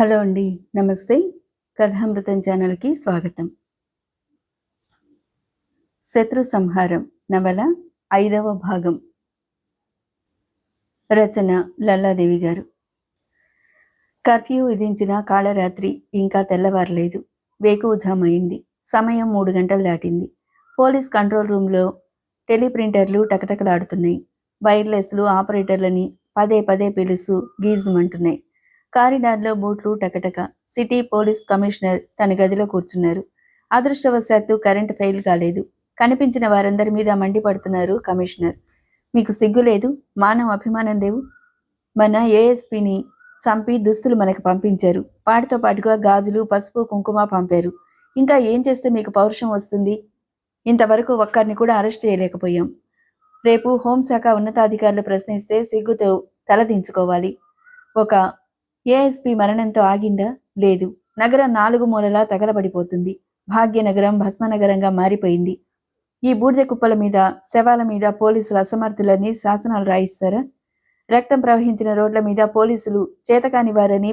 Hello అండి, నమస్తే. కథామృతం ఛానల్కి స్వాగతం. శత్రు సంహారం నవల 5వ భాగం. రచన లల్లాదేవి గారు. కర్ఫ్యూ విధించిన కాళరాత్రి ఇంకా తెల్లవారలేదు. వేకువజామైంది. సమయం 3 గంటలు దాటింది. పోలీస్ కంట్రోల్ రూమ్లో టెలిప్రింటర్లు టకటకలాడుతున్నాయి. వైర్లెస్లు ఆపరేటర్లని పదే పదే పిలుస్తూ గీజుమంటున్నాయి. కారిడార్లో బూట్లు టకటక. సిటీ పోలీస్ కమిషనర్ తన గదిలో కూర్చున్నారు. అదృష్టవశాత్తు కరెంటు ఫెయిల్ కాలేదు. కనిపించిన వారందరి మీద మండిపడుతున్నారు కమిషనర్. మీకు సిగ్గు లేదు, మానవ అభిమానం లేవు. మన ఏఎస్పీని చంపి దుస్తులు మనకు పంపించారు. వాటితో పాటుగా గాజులు, పసుపు, కుంకుమ పంపారు. ఇంకా ఏం చేస్తే మీకు పౌరుషం వస్తుంది? ఇంతవరకు ఒక్కరిని కూడా అరెస్ట్ చేయలేకపోయాం. రేపు హోంశాఖ ఉన్నతాధికారులు ప్రశ్నిస్తే సిగ్గుతో తలదించుకోవాలి. ఒక ఏఎస్పీ మరణంతో ఆగిందా? లేదు. నగరం 4 మూలలా తగలబడిపోతుంది. భాగ్యనగరం భస్మనగరంగా మారిపోయింది. ఈ బూడిద కుప్పల మీద, శవాల మీద పోలీసులు అసమర్థులని శాసనాలు రాయిస్తారా? రక్తం ప్రవహించిన రోడ్ల మీద పోలీసులు చేతకాని వారని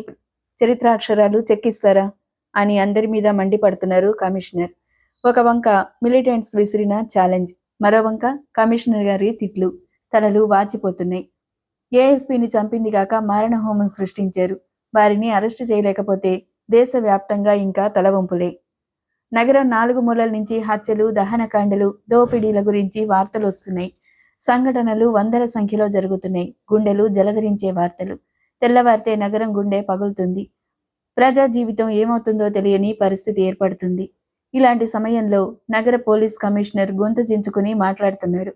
చరిత్రాక్షరాలు చెక్కిస్తారా అని అందరి మీద మండిపడుతున్నారు కమిషనర్. ఒక వంక మిలిటెంట్స్ విసిరిన ఛాలెంజ్, మరో వంక కమిషనర్ గారి తిట్లు. తలలు వాచిపోతున్నాయి. ఏఎస్పీని చంపింది కాక మారణహోమం సృష్టించారు. వారిని అరెస్టు చేయలేకపోతే దేశవ్యాప్తంగా ఇంకా తలవంపులే. నగరం 4 మూలల నుంచి హత్యలు, దహనకాండలు, దోపిడీల గురించి వార్తలు వస్తున్నాయి. సంఘటనలు వందల సంఖ్యలో జరుగుతున్నాయి. గుండెలు జలధరించే వార్తలు. తెల్లవారితే నగరం గుండె పగులుతుంది. ప్రజా జీవితం ఏమవుతుందో తెలియని పరిస్థితి ఏర్పడుతుంది. ఇలాంటి సమయంలో నగర పోలీస్ కమిషనర్ గొంతు చించుకుని మాట్లాడుతున్నారు.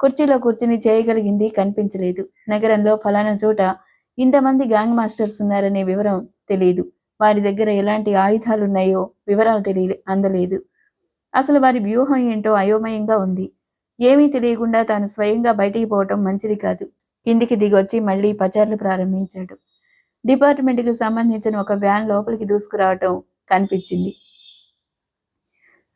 కుర్చీలో కూర్చుని చేయగలిగింది కనిపించలేదు. నగరంలో ఫలానా చోట ఇంతమంది గ్యాంగ్ మాస్టర్స్ ఉన్నారనే వివరం తెలియదు. వారి దగ్గర ఎలాంటి ఆయుధాలున్నాయో వివరాలు అందలేదు. అసలు వారి వ్యూహం ఏంటో అయోమయంగా ఉంది. ఏమీ తెలియకుండా తాను స్వయంగా బయటికి పోవటం మంచిది కాదు. కిందికి దిగొచ్చి మళ్లీ పచార్లు ప్రారంభించాడు. డిపార్ట్మెంట్కి సంబంధించిన ఒక వ్యాన్ లోపలికి దూసుకురావటం కనిపించింది.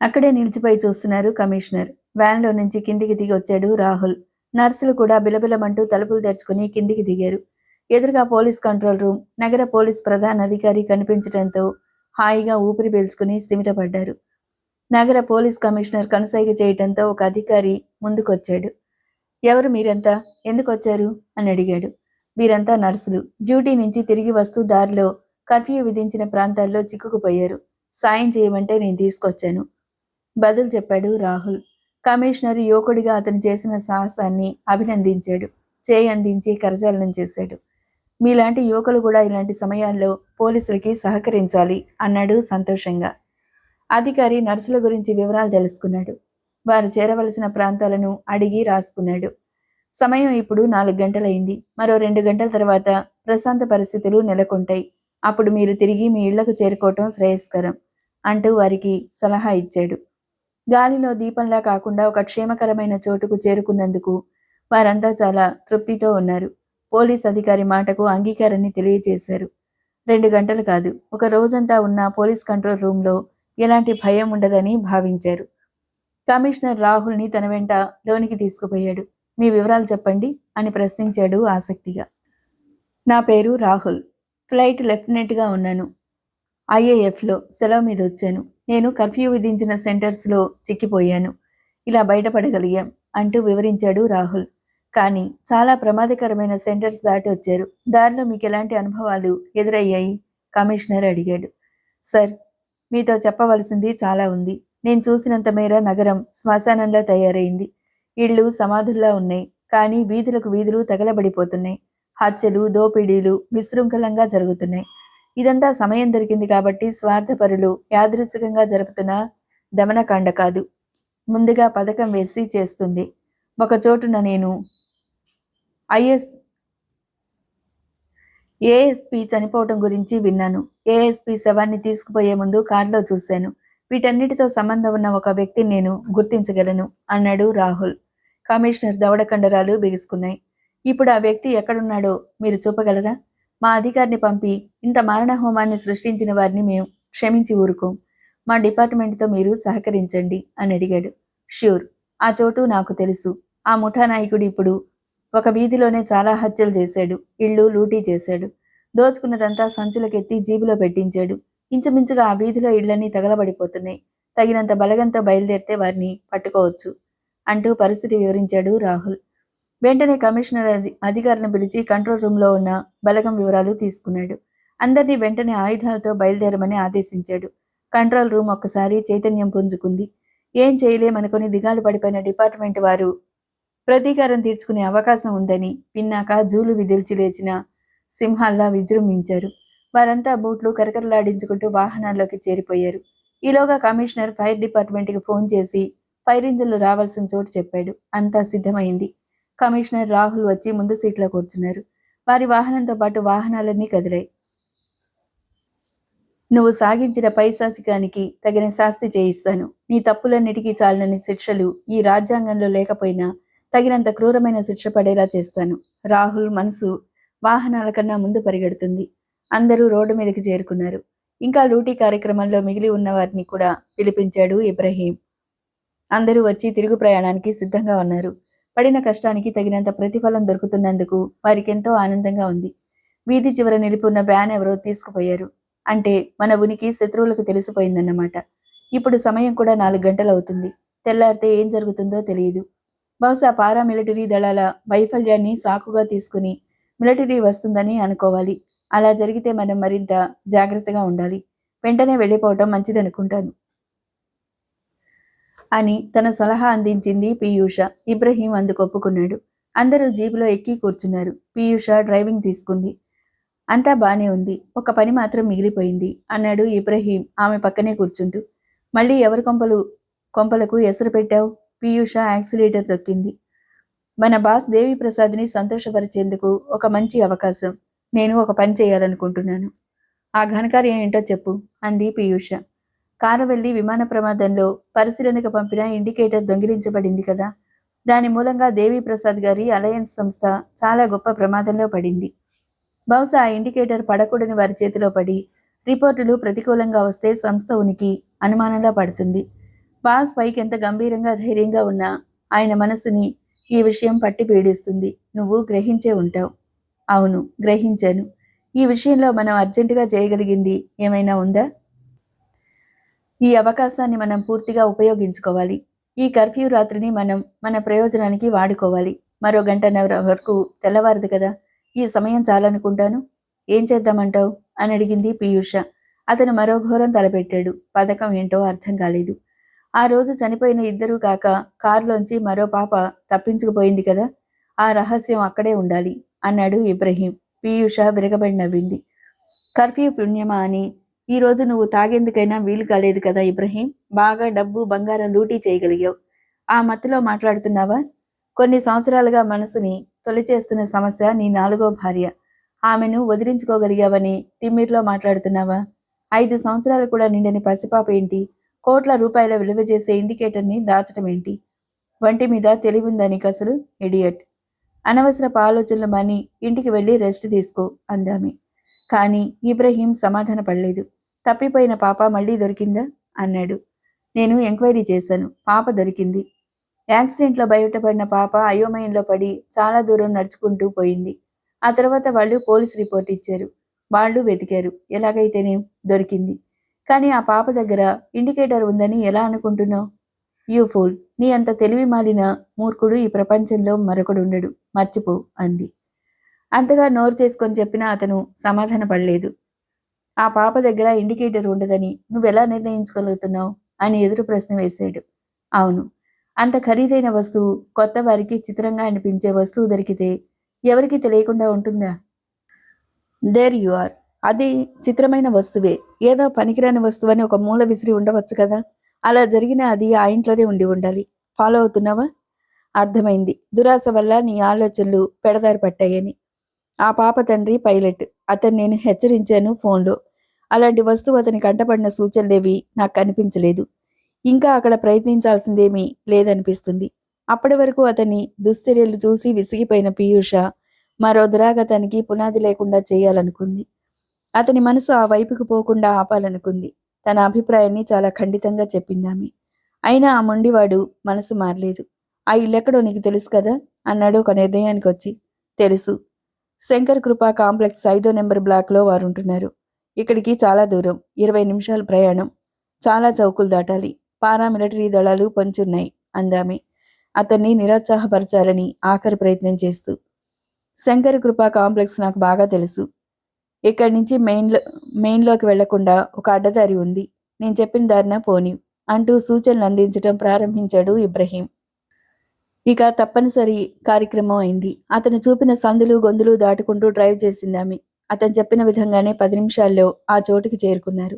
అక్కడే నిలిచిపోయి చూస్తున్నారు కమిషనర్. వ్యాన్లో నుంచి కిందికి దిగి వచ్చాడు రాహుల్. నర్సులు కూడా బిలబిలమంటూ తలుపులు తెరుచుకుని కిందికి దిగారు. ఎదురుగా పోలీస్ కంట్రోల్ రూమ్, నగర పోలీస్ ప్రధాన అధికారి కనిపించడంతో హాయిగా ఊపిరి పీల్చుకుని స్థిమితపడ్డారు. నగర పోలీస్ కమిషనర్ కనుసైగ చేయటంతో ఒక అధికారి ముందుకొచ్చాడు. ఎవరు మీరంతా? ఎందుకు వచ్చారు అని అడిగాడు. వీరంతా నర్సులు. డ్యూటీ నుంచి తిరిగి వస్తూ దారిలో కర్ఫ్యూ విధించిన ప్రాంతాల్లో చిక్కుకుపోయారు. సాయం చేయమంటే నేను తీసుకొచ్చాను బదులు చెప్పాడు రాహుల్. కమిషనర్ యువకుడిగా అతను చేసిన సాహసాన్ని అభినందించాడు. చేయి అందించి కరచాలనం చేశాడు. మీలాంటి యువకులు కూడా ఇలాంటి సమయాల్లో పోలీసులకి సహకరించాలి అన్నాడు సంతోషంగా. అధికారి నర్సుల గురించి వివరాలు తెలుసుకున్నాడు. వారు చేరవలసిన ప్రాంతాలను అడిగి రాసుకున్నాడు. సమయం ఇప్పుడు 4 గంటలైంది. మరో 2 గంటల తర్వాత ప్రశాంత పరిస్థితులు నెలకొంటాయి. అప్పుడు మీరు తిరిగి మీ ఇళ్లకు చేరుకోవటం శ్రేయస్కరం అంటూ వారికి సలహా ఇచ్చాడు. గాలిలో దీపంలా కాకుండా ఒక క్షేమకరమైన చోటుకు చేరుకున్నందుకు వారంతా చాలా తృప్తితో ఉన్నారు. పోలీస్ అధికారి మాటకు అంగీకారాన్ని తెలియజేశారు. 2 గంటలు కాదు, ఒక రోజంతా ఉన్న పోలీస్ కంట్రోల్ రూమ్లో ఎలాంటి భయం ఉండదని భావించారు. కమిషనర్ రాహుల్ని తన వెంట లోనికి తీసుకుపోయాడు. మీ వివరాలు చెప్పండి అని ప్రశ్నించాడు ఆసక్తిగా. నా పేరు రాహుల్. ఫ్లైట్ లెఫ్టినెంట్గా ఉన్నాను. ఐఏఎఫ్లో సెలవు మీద వచ్చాను. నేను కర్ఫ్యూ విధించిన సెంటర్స్లో చిక్కిపోయాను. ఇలా బయటపడగలిగాం అంటూ వివరించాడు రాహుల్. కానీ చాలా ప్రమాదకరమైన సెంటర్స్ దాటి వచ్చారు. దారిలో మీకు ఎలాంటి అనుభవాలు ఎదురయ్యాయి? కమిషనర్ అడిగాడు. సార్, మీతో చెప్పవలసింది చాలా ఉంది. నేను చూసినంత మేర నగరం శ్మశానంలా తయారైంది. ఇళ్ళు సమాధుల్లా ఉన్నాయి. కానీ వీధులకు వీధులు తగలబడిపోతున్నాయి. హత్యలు, దోపిడీలు విశృంఖలంగా జరుగుతున్నాయి. ఇదంతా సమయం దొరికింది కాబట్టి స్వార్థపరులు యాదృచ్ఛికంగా జరుపుతున్న దమనకాండ కాదు, ముందుగా పథకం వేసి చేస్తుంది. ఒక చోటున నేను ఏఎస్పీ చనిపోవటం గురించి విన్నాను. ఏఎస్పీ శవాన్ని తీసుకుపోయే ముందు కారులో చూశాను. వీటన్నిటితో సంబంధం ఉన్న ఒక వ్యక్తిని నేను గుర్తించగలను అన్నాడు రాహుల్. కమిషనర్ దవడ కండరాలు బిగుసుకున్నాయి. ఇప్పుడు ఆ వ్యక్తి ఎక్కడున్నాడో మీరు చూపగలరా? మా అధికారిని పంపి ఇంత మారణహోమాన్ని సృష్టించిన వారిని మేము క్షమించి ఊరుకోం. మా డిపార్ట్మెంట్తో మీరు సహకరించండి అని అడిగాడు. ష్యూర్, ఆ చోటు నాకు తెలుసు. ఆ ముఠా నాయకుడు ఇప్పుడు ఒక వీధిలోనే చాలా హత్యలు చేశాడు. ఇళ్ళు లూటీ చేశాడు. దోచుకున్నదంతా సంచులకెత్తి జీబులో పెట్టించాడు. ఇంచుమించుగా ఆ వీధిలో ఇళ్లన్నీ తగలబడిపోతున్నాయి. తగినంత బలగంతో బయలుదేరితే వారిని పట్టుకోవచ్చు అంటూ పరిస్థితి వివరించాడు రాహుల్. వెంటనే కమిషనర్ అధికారులను పిలిచి కంట్రోల్ రూమ్లో ఉన్న బలగం వివరాలు తీసుకున్నాడు. అందరినీ వెంటనే ఆయుధాలతో బయలుదేరమని ఆదేశించాడు. కంట్రోల్ రూమ్ ఒక్కసారి చైతన్యం పుంజుకుంది. ఏం చేయలేమనుకుని దిగాలు పడిపోయిన డిపార్ట్మెంట్ వారు ప్రతీకారం తీర్చుకునే అవకాశం ఉందని విన్నాక జూలు విదిల్చి లేచిన సింహాల్లా విజృంభించారు. వారంతా బూట్లు కరకరలాడించుకుంటూ వాహనాల్లోకి చేరిపోయారు. ఈలోగా కమిషనర్ ఫైర్ డిపార్ట్మెంట్కి ఫోన్ చేసి ఫైర్ ఇంజిన్లు రావాల్సిన చోటు చెప్పాడు. అంతా సిద్ధమైంది. కమిషనర్ రాహుల్ వచ్చి ముందు సీట్లో కూర్చున్నారు. వారి వాహనంతో పాటు వాహనాలన్నీ కదిలాయి. నువ్వు సాగించిన పైశాచికానికి తగిన శాస్తి చేయిస్తాను. నీ తప్పులన్నిటికీ చాలినన్ని శిక్షలు ఈ రాజ్యాంగంలో లేకపోయినా తగినంత క్రూరమైన శిక్ష పడేలా చేస్తాను. రాహుల్ మనసు వాహనాల కన్నా ముందు పరిగెడుతుంది. అందరూ రోడ్డు మీదకి చేరుకున్నారు. ఇంకా డ్యూటీ కార్యక్రమంలో మిగిలి ఉన్న వారిని కూడా పిలిపించాడు ఇబ్రహీం. అందరూ వచ్చి తిరుగు ప్రయాణానికి సిద్ధంగా ఉన్నారు. పడిన కష్టానికి తగినంత ప్రతిఫలం దొరుకుతున్నందుకు వారికెంతో ఆనందంగా ఉంది. వీధి చివర నిలిపున్న వ్యాన్ ఎవరో తీసుకుపోయారు. అంటే మన ఉనికి శత్రువులకు తెలిసిపోయిందన్నమాట. ఇప్పుడు సమయం కూడా 4 గంటలు అవుతుంది. తెల్లారితే ఏం జరుగుతుందో తెలియదు. బహుశా పారామిలిటరీ దళాల వైఫల్యాన్ని సాకుగా తీసుకుని మిలిటరీ వస్తుందని అనుకోవాలి. అలా జరిగితే మనం మరింత జాగ్రత్తగా ఉండాలి. వెంటనే వెళ్ళిపోవటం మంచిదనుకుంటాను అని తన సలహా అందించింది పీయూష. ఇబ్రహీం అందుకు ఒప్పుకున్నాడు. అందరూ జీపులో ఎక్కి కూర్చున్నారు. పీయూష డ్రైవింగ్ తీసుకుంది. అంతా బానే ఉంది. ఒక పని మాత్రం మిగిలిపోయింది అన్నాడు ఇబ్రహీం ఆమె పక్కనే కూర్చుంటూ. మళ్ళీ ఎవరి కొంపలకు ఎసరు పెట్టావు? పీయూష యాక్సిలేటర్ తొక్కింది. మన బాస్ దేవిప్రసాద్ని సంతోషపరిచేందుకు ఒక మంచి అవకాశం. నేను ఒక పని చేయాలనుకుంటున్నాను. ఆ ఘనకార్యం ఏంటో చెప్పు అంది పీయూష. కారవెల్లి విమాన ప్రమాదంలో పరిశీలనకు పంపిన ఇండికేటర్ దొంగిలించబడింది కదా. దాని మూలంగా దేవిప్రసాద్ గారి అలయన్స్ సంస్థ చాలా గొప్ప ప్రమాదంలో పడింది. బహుశా ఆ ఇండికేటర్ పడకూడని వారి చేతిలో పడి రిపోర్టులు ప్రతికూలంగా వస్తే సంస్థ ఉనికి అనుమానంలో పడుతుంది. బాస్ పైకి ఎంత గంభీరంగా ధైర్యంగా ఉన్నా ఆయన మనసుని ఈ విషయం పట్టి పీడిస్తుంది. నువ్వు గ్రహించే ఉంటావు. అవును, గ్రహించాను. ఈ విషయంలో మనం అర్జెంటుగా చేయగలిగింది ఏమైనా ఉందా? ఈ అవకాశాన్ని మనం పూర్తిగా ఉపయోగించుకోవాలి. ఈ కర్ఫ్యూ రాత్రిని మనం మన ప్రయోజనానికి వాడుకోవాలి. మరో గంటన్నర వరకు తెల్లవారదు కదా. ఈ సమయం చాలనుకుంటాను. ఏం చేద్దామంటావు అని అడిగింది పీయూష. అతను మరో ఘోరం తలపెట్టాడు. పథకం ఏంటో అర్థం కాలేదు. ఆ రోజు చనిపోయిన ఇద్దరూ కాక కారులోంచి మరో పాప తప్పించుకుపోయింది కదా. ఆ రహస్యం అక్కడే ఉండాలి అన్నాడు ఇబ్రహీం. పీయూష విరగబడి నవ్వింది. కర్ఫ్యూ పుణ్యమా అని ఈరోజు నువ్వు తాగేందుకైనా వీలు కాలేదు కదా ఇబ్రహీం. బాగా డబ్బు బంగారం లూటీ చేయగలిగావు. ఆ మత్తులో మాట్లాడుతున్నావా? కొన్ని సంవత్సరాలుగా మనసుని తొలిచేస్తున్న సమస్య నీ 4వ భార్య. ఆమెను వదిలించుకోగలిగావని తిమ్మిర్లో మాట్లాడుతున్నావా? 5 సంవత్సరాలు కూడా నిండని పసిపాప ఏంటి? కోట్ల రూపాయల విలువ చేసే ఇండికేటర్ని దాచటం ఏంటి? వంటి మీద తెలివుందా నీకు అసలు? ఇడియట్. అనవసరపు ఆలోచనలు మాని ఇంటికి వెళ్ళి రెస్ట్ తీసుకో అందామె. కానీ ఇబ్రహీం సమాధాన పడలేదు. తప్పిపోయిన పాప మళ్ళీ దొరికిందా అన్నాడు. నేను ఎంక్వైరీ చేశాను. పాప దొరికింది. యాక్సిడెంట్లో బయటపడిన పాప అయోమయంలో పడి చాలా దూరం నడుచుకుంటూ పోయింది. ఆ తర్వాత వాళ్ళు పోలీస్ రిపోర్ట్ ఇచ్చారు. వాళ్ళు వెతికారు. ఎలాగైతేనేం దొరికింది. కానీ ఆ పాప దగ్గర ఇండికేటర్ ఉందని ఎలా అనుకుంటున్నావు? You fool. నీ అంత తెలివి మాలిన మూర్ఖుడు ఈ ప్రపంచంలో మరొకడుండడు. మర్చిపో అంది. అంతగా నోరు చేసుకొని చెప్పినా అతను సమాధాన పడలేదు. ఆ పాప దగ్గర ఇండికేటర్ ఉండదని నువ్వెలా నిర్ణయించుకోగలుగుతున్నావు అని ఎదురు ప్రశ్న వేశాడు. అవును, అంత ఖరీదైన వస్తువు, కొత్త వారికి చిత్రంగా అనిపించే వస్తువు దొరికితే ఎవరికి తెలియకుండా ఉంటుందా? There you are. అది చిత్రమైన వస్తువే. ఏదో పనికిరాని వస్తువు అని ఒక మూల విసిరి ఉండవచ్చు కదా. అలా జరిగిన అది ఆ ఇంట్లోనే ఉండి ఉండాలి. ఫాలో అవుతున్నావా? అర్థమైంది. దురాశ వల్ల నీ ఆలోచనలు పెడదారి పట్టాయని. ఆ పాప తండ్రి పైలట్. అతను నేను హెచ్చరించాను ఫోన్లో. అలాంటి వస్తువు అతని కంటపడిన సూచనలేవి నాకు కనిపించలేదు. ఇంకా అక్కడ ప్రయత్నించాల్సిందేమీ లేదనిపిస్తుంది. అప్పటి వరకు అతని దుశ్చర్యలు చూసి విసిగిపోయిన పీయూష మరో దురాగతానికి పునాది లేకుండా చేయాలనుకుంది. అతని మనసు ఆ వైపుకు పోకుండా ఆపాలనుకుంది. తన అభిప్రాయాన్ని చాలా ఖండితంగా చెప్పిందామె. అయినా ఆ మొండివాడు మనసు మారలేదు. ఆ ఇల్లెక్కడో నీకు తెలుసు కదా అన్నాడు ఒక నిర్ణయానికి వచ్చి. తెలుసు. శంకర్ కృప కాంప్లెక్స్ 5వ నెంబర్ బ్లాక్లో వారుంటున్నారు. ఇక్కడికి చాలా దూరం, 20 నిమిషాల ప్రయాణం. చాలా చౌకులు దాటాలి. పారామిలిటరీ దళాలు పొంచున్నాయి అందామె, అతన్ని నిరుత్సాహపరచాలని ఆఖరి ప్రయత్నం చేస్తూ. శంకర్ కృప కాంప్లెక్స్ నాకు బాగా తెలుసు. ఇక్కడి నుంచి మెయిన్లోకి వెళ్లకుండా ఒక అడ్డదారి ఉంది. నేను చెప్పిన దారిన పోని అంటూ సూచనలు అందించడం ప్రారంభించాడు ఇబ్రహీం. ఇక తప్పనిసరి కార్యక్రమం అయింది. అతను చూపిన సందులు గొంతులు దాటుకుంటూ డ్రైవ్ చేసింది ఆమె. అతను చెప్పిన విధంగానే 10 నిమిషాల్లో ఆ చోటుకి చేరుకున్నారు.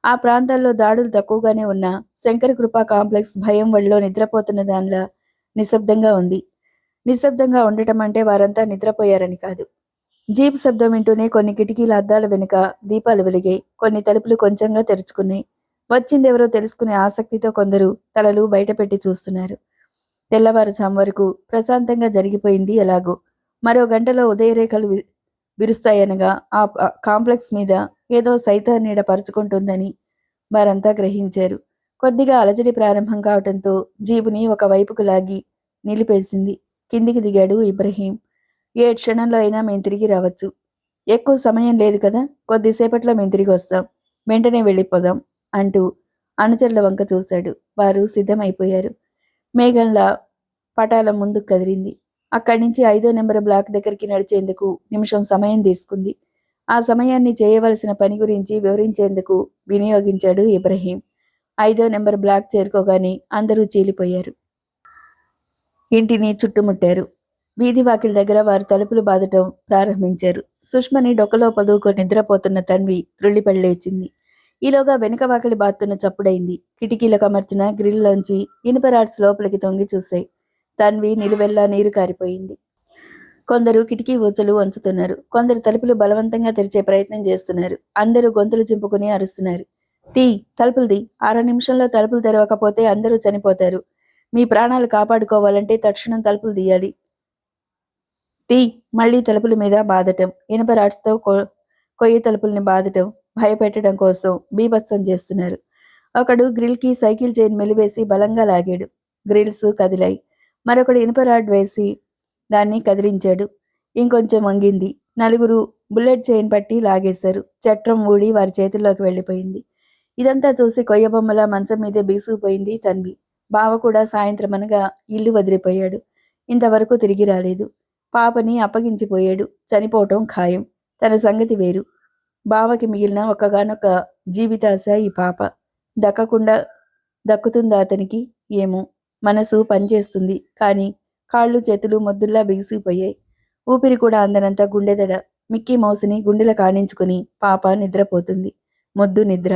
ఆ ప్రాంతాల్లో దాడులు తక్కువగానే ఉన్న శంకర కృపా కాంప్లెక్స్ భయం వడిలో నిద్రపోతున్న దానిలా నిశ్శబ్దంగా ఉంది. నిశ్శబ్దంగా ఉండటం అంటే వారంతా నిద్రపోయారని కాదు. జీప్ శబ్దం వింటూనే కొన్ని కిటికీల అద్దాల వెనుక దీపాలు వెలిగాయి. కొన్ని తలుపులు కొంచెంగా తెరుచుకున్నాయి. వచ్చిందెవరో తెలుసుకునే ఆసక్తితో కొందరు తలలు బయటపెట్టి చూస్తున్నారు. తెల్లవారుజాము వరకు ప్రశాంతంగా జరిగిపోయింది ఎలాగో. మరో గంటలో ఉదయరేఖలు విరుస్తాయనగా ఆ కాంప్లెక్స్ మీద ఏదో సైతాన్ నీడ పరుచుకుంటుందని వారంతా గ్రహించారు. కొద్దిగా అలజడి ప్రారంభం కావటంతో జీబుని ఒక వైపుకు లాగి నిలిపేసింది. కిందికి దిగాడు ఇబ్రహీం. ఏ క్షణంలో అయినా మేము తిరిగి రావచ్చు. ఎక్కువ సమయం లేదు కదా, కొద్దిసేపట్లో మేము తిరిగి వస్తాం, వెంటనే వెళ్ళిపోదాం అంటూ అనుచరుల వంక చూశాడు. వారు సిద్ధమైపోయారు. మేఘంలా పటాలం ముందుకు కదిలింది. అక్కడి నుంచి 5వ నెంబర్ బ్లాక్ దగ్గరికి నడిచేందుకు నిమిషం సమయం తీసుకుంది. ఆ సమయాన్ని చేయవలసిన పని గురించి వివరించేందుకు వినియోగించాడు ఇబ్రహీం. 5వ నెంబర్ బ్లాక్ చేరుకోగానే అందరూ చీలిపోయారు. ఇంటిని చుట్టుముట్టారు. వీధి వాకిలి దగ్గర వారు తలుపులు బాదటం ప్రారంభించారు. సుష్మని డొక్కలో పదువుకొని నిద్రపోతున్న తన్వి త్రుళ్ళిపళ్ళేచింది. ఈలోగా వెనుక వాకిలి బాతున్న చప్పుడైంది. కిటికీలకు అమర్చిన గ్రిల్లోంచి ఇనుప రాడ్స్ లోపలికి తొంగి చూశాయి. తన్వి నిలువెల్లా నీరు కారిపోయింది. కొందరు కిటికీ ఊచలు వంచుతున్నారు. కొందరు తలుపులు బలవంతంగా తెరిచే ప్రయత్నం చేస్తున్నారు. అందరూ గొంతులు చింపుకుని అరుస్తున్నారు. తలుపులు తీ, 6 నిమిషంలో తలుపులు తెరవకపోతే అందరూ చనిపోతారు. మీ ప్రాణాలు కాపాడుకోవాలంటే తక్షణం తలుపులు తీయాలి. మళ్లీ తలుపుల మీద బాదటం, ఇనుప రాడ్స్తో కొయ్య తలుపుల్ని బాదటం, భయపెట్టడం కోసం బీభత్సం చేస్తున్నారు. ఒకడు గ్రిల్కి సైకిల్ చైన్ మెలివేసి బలంగా లాగాడు. గ్రిల్స్ కదిలాయి. మరొకడు ఇనుప రాడ్ వేసి దాన్ని కదిలించాడు. ఇంకొంచెం వంగింది. నలుగురు బుల్లెట్ చైన్ పట్టి లాగేశారు. చట్రం ఊడి వారి చేతుల్లోకి వెళ్ళిపోయింది. ఇదంతా చూసి కొయ్యబొమ్మల మంచం మీదే బీసుకుపోయింది తన్వి. బావ కూడా సాయంత్రం అనగా ఇల్లు వదిలిపోయాడు. ఇంతవరకు తిరిగి రాలేదు. పాపని అప్పగించిపోయాడు. చనిపోవటం ఖాయం. తన సంగతి వేరు. బావకి మిగిలిన ఒక్కగానొక్క జీవితాశ ఈ పాప. దక్కుతుందా అతనికి? ఏమో. మనసు పనిచేస్తుంది, కానీ కాళ్ళు చేతులు మొద్దుల్లా బిగిసిపోయాయి. ఊపిరి కూడా అందనంత గుండెదడ. మిక్కీ మౌసుని గుండెల కానించుకుని పాప నిద్రపోతుంది. మొద్దు నిద్ర.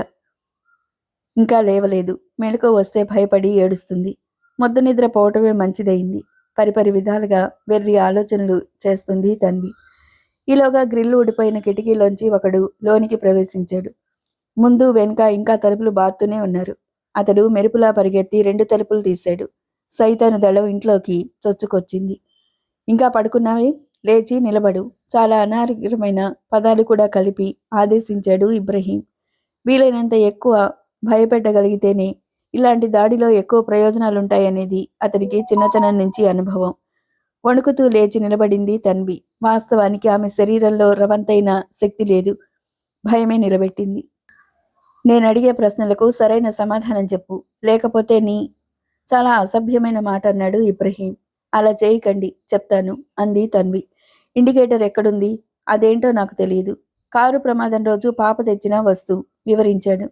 ఇంకా లేవలేదు. మెళుకువ వస్తే భయపడి ఏడుస్తుంది. మొద్దు నిద్ర పోవటమే మంచిదయింది. పరిపరి విధాలుగా వెర్రి ఆలోచనలు చేస్తుంది తన్వి. ఈలోగా గ్రిల్లు ఊడిపోయిన కిటికీలోంచి ఒకడు లోనికి ప్రవేశించాడు. ముందు వెనుక ఇంకా తలుపులు బాత్తూనే ఉన్నారు. అతడు మెరుపులా పరిగెత్తి 2 తలుపులు తీశాడు. సైతాను దళం ఇంట్లోకి చొచ్చుకొచ్చింది. ఇంకా పడుకున్నావే, లేచి నిలబడు, చాలా అనారోగ్యమైన పదాలు కూడా కలిపి ఆదేశించాడు ఇబ్రహీం. వీలైనంత ఎక్కువ భయపెట్టగలిగితేనే ఇలాంటి దాడిలో ఎక్కువ ప్రయోజనాలుంటాయనేది అతనికి చిన్నతనం నుంచి అనుభవం. వణుకుతూ లేచి నిలబడింది తన్వి. వాస్తవానికి ఆమె శరీరంలో రవంతైన శక్తి లేదు. భయమే నిలబెట్టింది. నేనడిగే ప్రశ్నలకు సరైన సమాధానం చెప్పు, లేకపోతే చాలా అసభ్యమైన మాట అన్నాడు ఇబ్రహీం. అలా చేయకండి, చెప్తాను అంది తన్వి. ఇండికేటర్ ఎక్కడుంది? అదేంటో నాకు తెలియదు. కారు ప్రమాదం రోజు పాప తెచ్చిన వస్తువు వివరించాడు.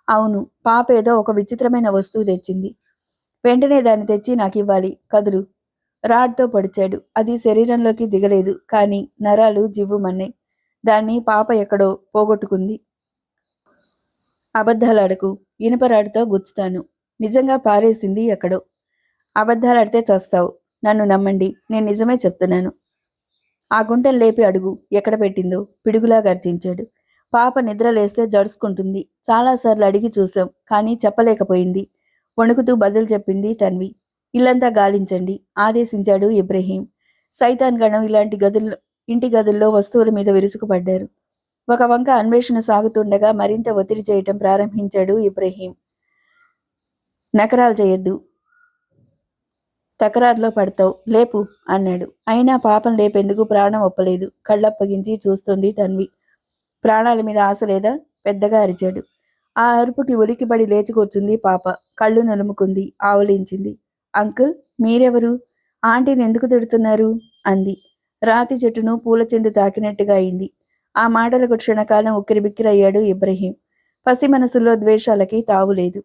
అవును, పాప ఏదో ఒక విచిత్రమైన వస్తువు తెచ్చింది. వెంటనే దాన్ని తెచ్చి నాకు ఇవ్వాలి. కదులు. రాడ్తో పొడిచాడు. అది శరీరంలోకి దిగలేదు, కానీ నరాలు జివ్వుమన్నాయి. దాన్ని పాప ఎక్కడో పోగొట్టుకుంది. అబద్ధాలాడకు. ఇనుప రాడ్తో గుచ్చుతాను. నిజంగా పారేసింది ఎక్కడో. అబద్ధాలాడితే చస్తావు. నన్ను నమ్మండి, నేను నిజమే చెప్తున్నాను. ఆ గుంటను లేపి అడుగు ఎక్కడ పెట్టిందో, పిడుగులా గర్జించాడు. పాప నిద్ర లేస్తే జడుసుకుంటుంది. చాలాసార్లు అడిగి చూసాం, కానీ చెప్పలేకపోయింది. వణుకుతూ బదులు చెప్పింది తన్వి. ఇల్లంతా గాలించండి ఆదేశించాడు ఇబ్రహీం. సైతాన్ గణం ఇంటి గదుల్లో వస్తువుల మీద విరుచుకుపడ్డారు. ఒక వంక అన్వేషణ సాగుతుండగా మరింత ఒత్తిడి చేయటం ప్రారంభించాడు ఇబ్రహీం. నకరాలు చేయొద్దు. తకరారులో పడతావు, లేపు అన్నాడు. అయినా పాపం లేపేందుకు ప్రాణం ఒప్పలేదు. కళ్ళప్పగించి చూస్తుంది తన్వి. ప్రాణాల మీద ఆశ లేదా? పెద్దగా అరిచాడు. ఆ అరుపుకి ఉలికిపడి లేచి కూర్చుంది పాప. కళ్ళు నలుముకుంది, ఆవలించింది. అంకుల్, మీరెవరు? ఆంటీని ఎందుకు తిడుతున్నారు అంది. రాతి చెట్టును పూల చెండు తాకినట్టుగా అయింది. ఆ మాటలకు క్షణకాలం ఉక్కిరిబిక్కిరయ్యాడు ఇబ్రహీం. పసి మనసులో ద్వేషాలకి తావులేదు.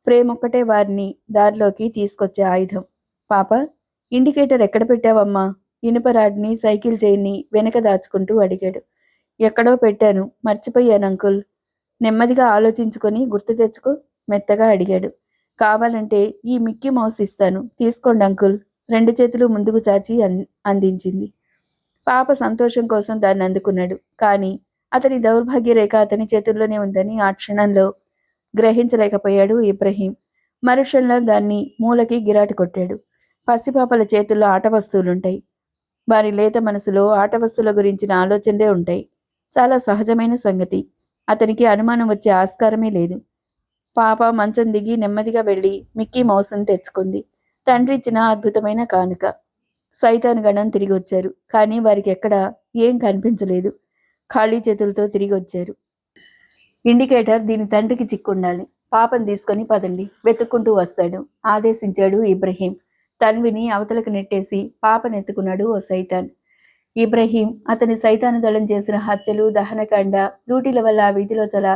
ప్రేమొక్కటే వారిని దారిలోకి తీసుకొచ్చే ఆయుధం. పాప, ఇండికేటర్ ఎక్కడ పెట్టావమ్మా? ఇనుపరాడ్ని, సైకిల్ చైన్ని వెనక దాచుకుంటూ అడిగాడు. ఎక్కడో పెట్టాను, మర్చిపోయాను అంకుల్. నెమ్మదిగా ఆలోచించుకొని గుర్తు తెచ్చుకో, మెత్తగా అడిగాడు. కావాలంటే ఈ మిక్కీ మౌస్ ఇస్తాను, తీసుకోండి అంకుల్. 2 చేతులు ముందుకు చాచి అందించింది. పాప సంతోషం కోసం దాన్ని అందుకున్నాడు. కానీ అతని దౌర్భాగ్య రేఖ అతని చేతుల్లోనే ఉందని ఆ క్షణంలో గ్రహించలేకపోయాడు ఇబ్రహీం. మరుక్షణంలో దాన్ని మూలకి గిరాటి కొట్టాడు. పసిపాపల చేతుల్లో ఆట వస్తువులుంటాయి. వారి లేత మనసులో ఆట వస్తువుల గురించిన ఆలోచనలే ఉంటాయి. చాలా సహజమైన సంగతి. అతనికి అనుమానం వచ్చే ఆస్కారమే లేదు. పాప మంచం దిగి నెమ్మదిగా వెళ్ళి మిక్కీ మౌస్ను తెచ్చుకుంది. తండ్రి ఇచ్చిన అద్భుతమైన కానుక. సైతాన్ గణం తిరిగి వచ్చారు. కానీ వారికి ఎక్కడా ఏం కనిపించలేదు. ఖాళీ చేతులతో తిరిగి వచ్చారు. ఇండికేటర్ దీని తండ్రికి చిక్కుండాలి. పాపను తీసుకొని పదండి, వెతుక్కుంటూ వస్తాడు ఆదేశించాడు ఇబ్రహీం. తన్విని అవతలకు నెట్టేసి పాపనెత్తుకున్నాడు ఓ సైతాన్. ఇబ్రహీం, అతని సైతాను దళం చేసిన హత్యలు, దహనకాండ, లూటీల వల్ల ఆ వీధిలో చాలా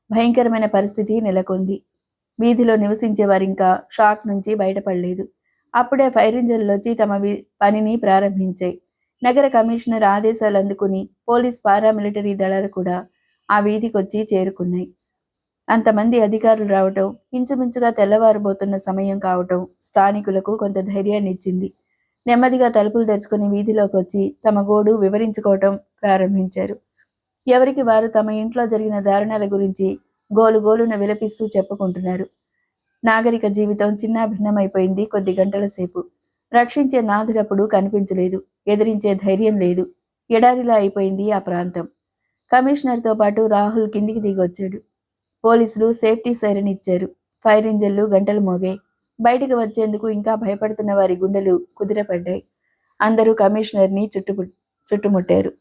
భయంకరమైన పరిస్థితి నెలకొంది. వీధిలో నివసించేవారింకా షాక్ నుంచి బయటపడలేదు. అప్పుడే ఫైర్ ఇంజన్లు వచ్చి తమ పనిని ప్రారంభించాయి. నగర కమిషనర్ ఆదేశాలు అందుకుని పోలీస్, పారామిలిటరీ దళాలు కూడా ఆ వీధికొచ్చి చేరుకున్నాయి. అంతమంది అధికారులు రావటం, ఇంచుమించుగా తెల్లవారుబోతున్న సమయం కావటం స్థానికులకు కొంత ధైర్యాన్ని ఇచ్చింది. నెమ్మదిగా తలుపులు తెరుచుకుని వీధిలోకి వచ్చి తమ గోడు వివరించుకోవటం ప్రారంభించారు. ఎవరికి వారు తమ ఇంట్లో జరిగిన దారుణాల గురించి గోలుగోలున విలపిస్తూ చెప్పుకుంటున్నారు. నాగరిక జీవితం చిన్నాభిన్నమైపోయింది కొద్ది గంటల సేపు. రక్షించే నాథుడప్పుడు కనిపించలేదు. ఎదిరించే ధైర్యం లేదు. ఎడారిలా అయిపోయింది ఆ ప్రాంతం. కమిషనర్తో పాటు రాహుల్ కిందికి దిగొచ్చాడు. పోలీసులు సేఫ్టీ సైరన్ ఇచ్చారు. ఫైర్ ఇంజన్లు గంటలు మోగాయి. బయటికి వచ్చేందుకు ఇంకా భయపడుతున్న వారి గుండెలు కుదిరపడ్డాయి. అందరూ కమిషనర్ని చుట్టుముట్టారు.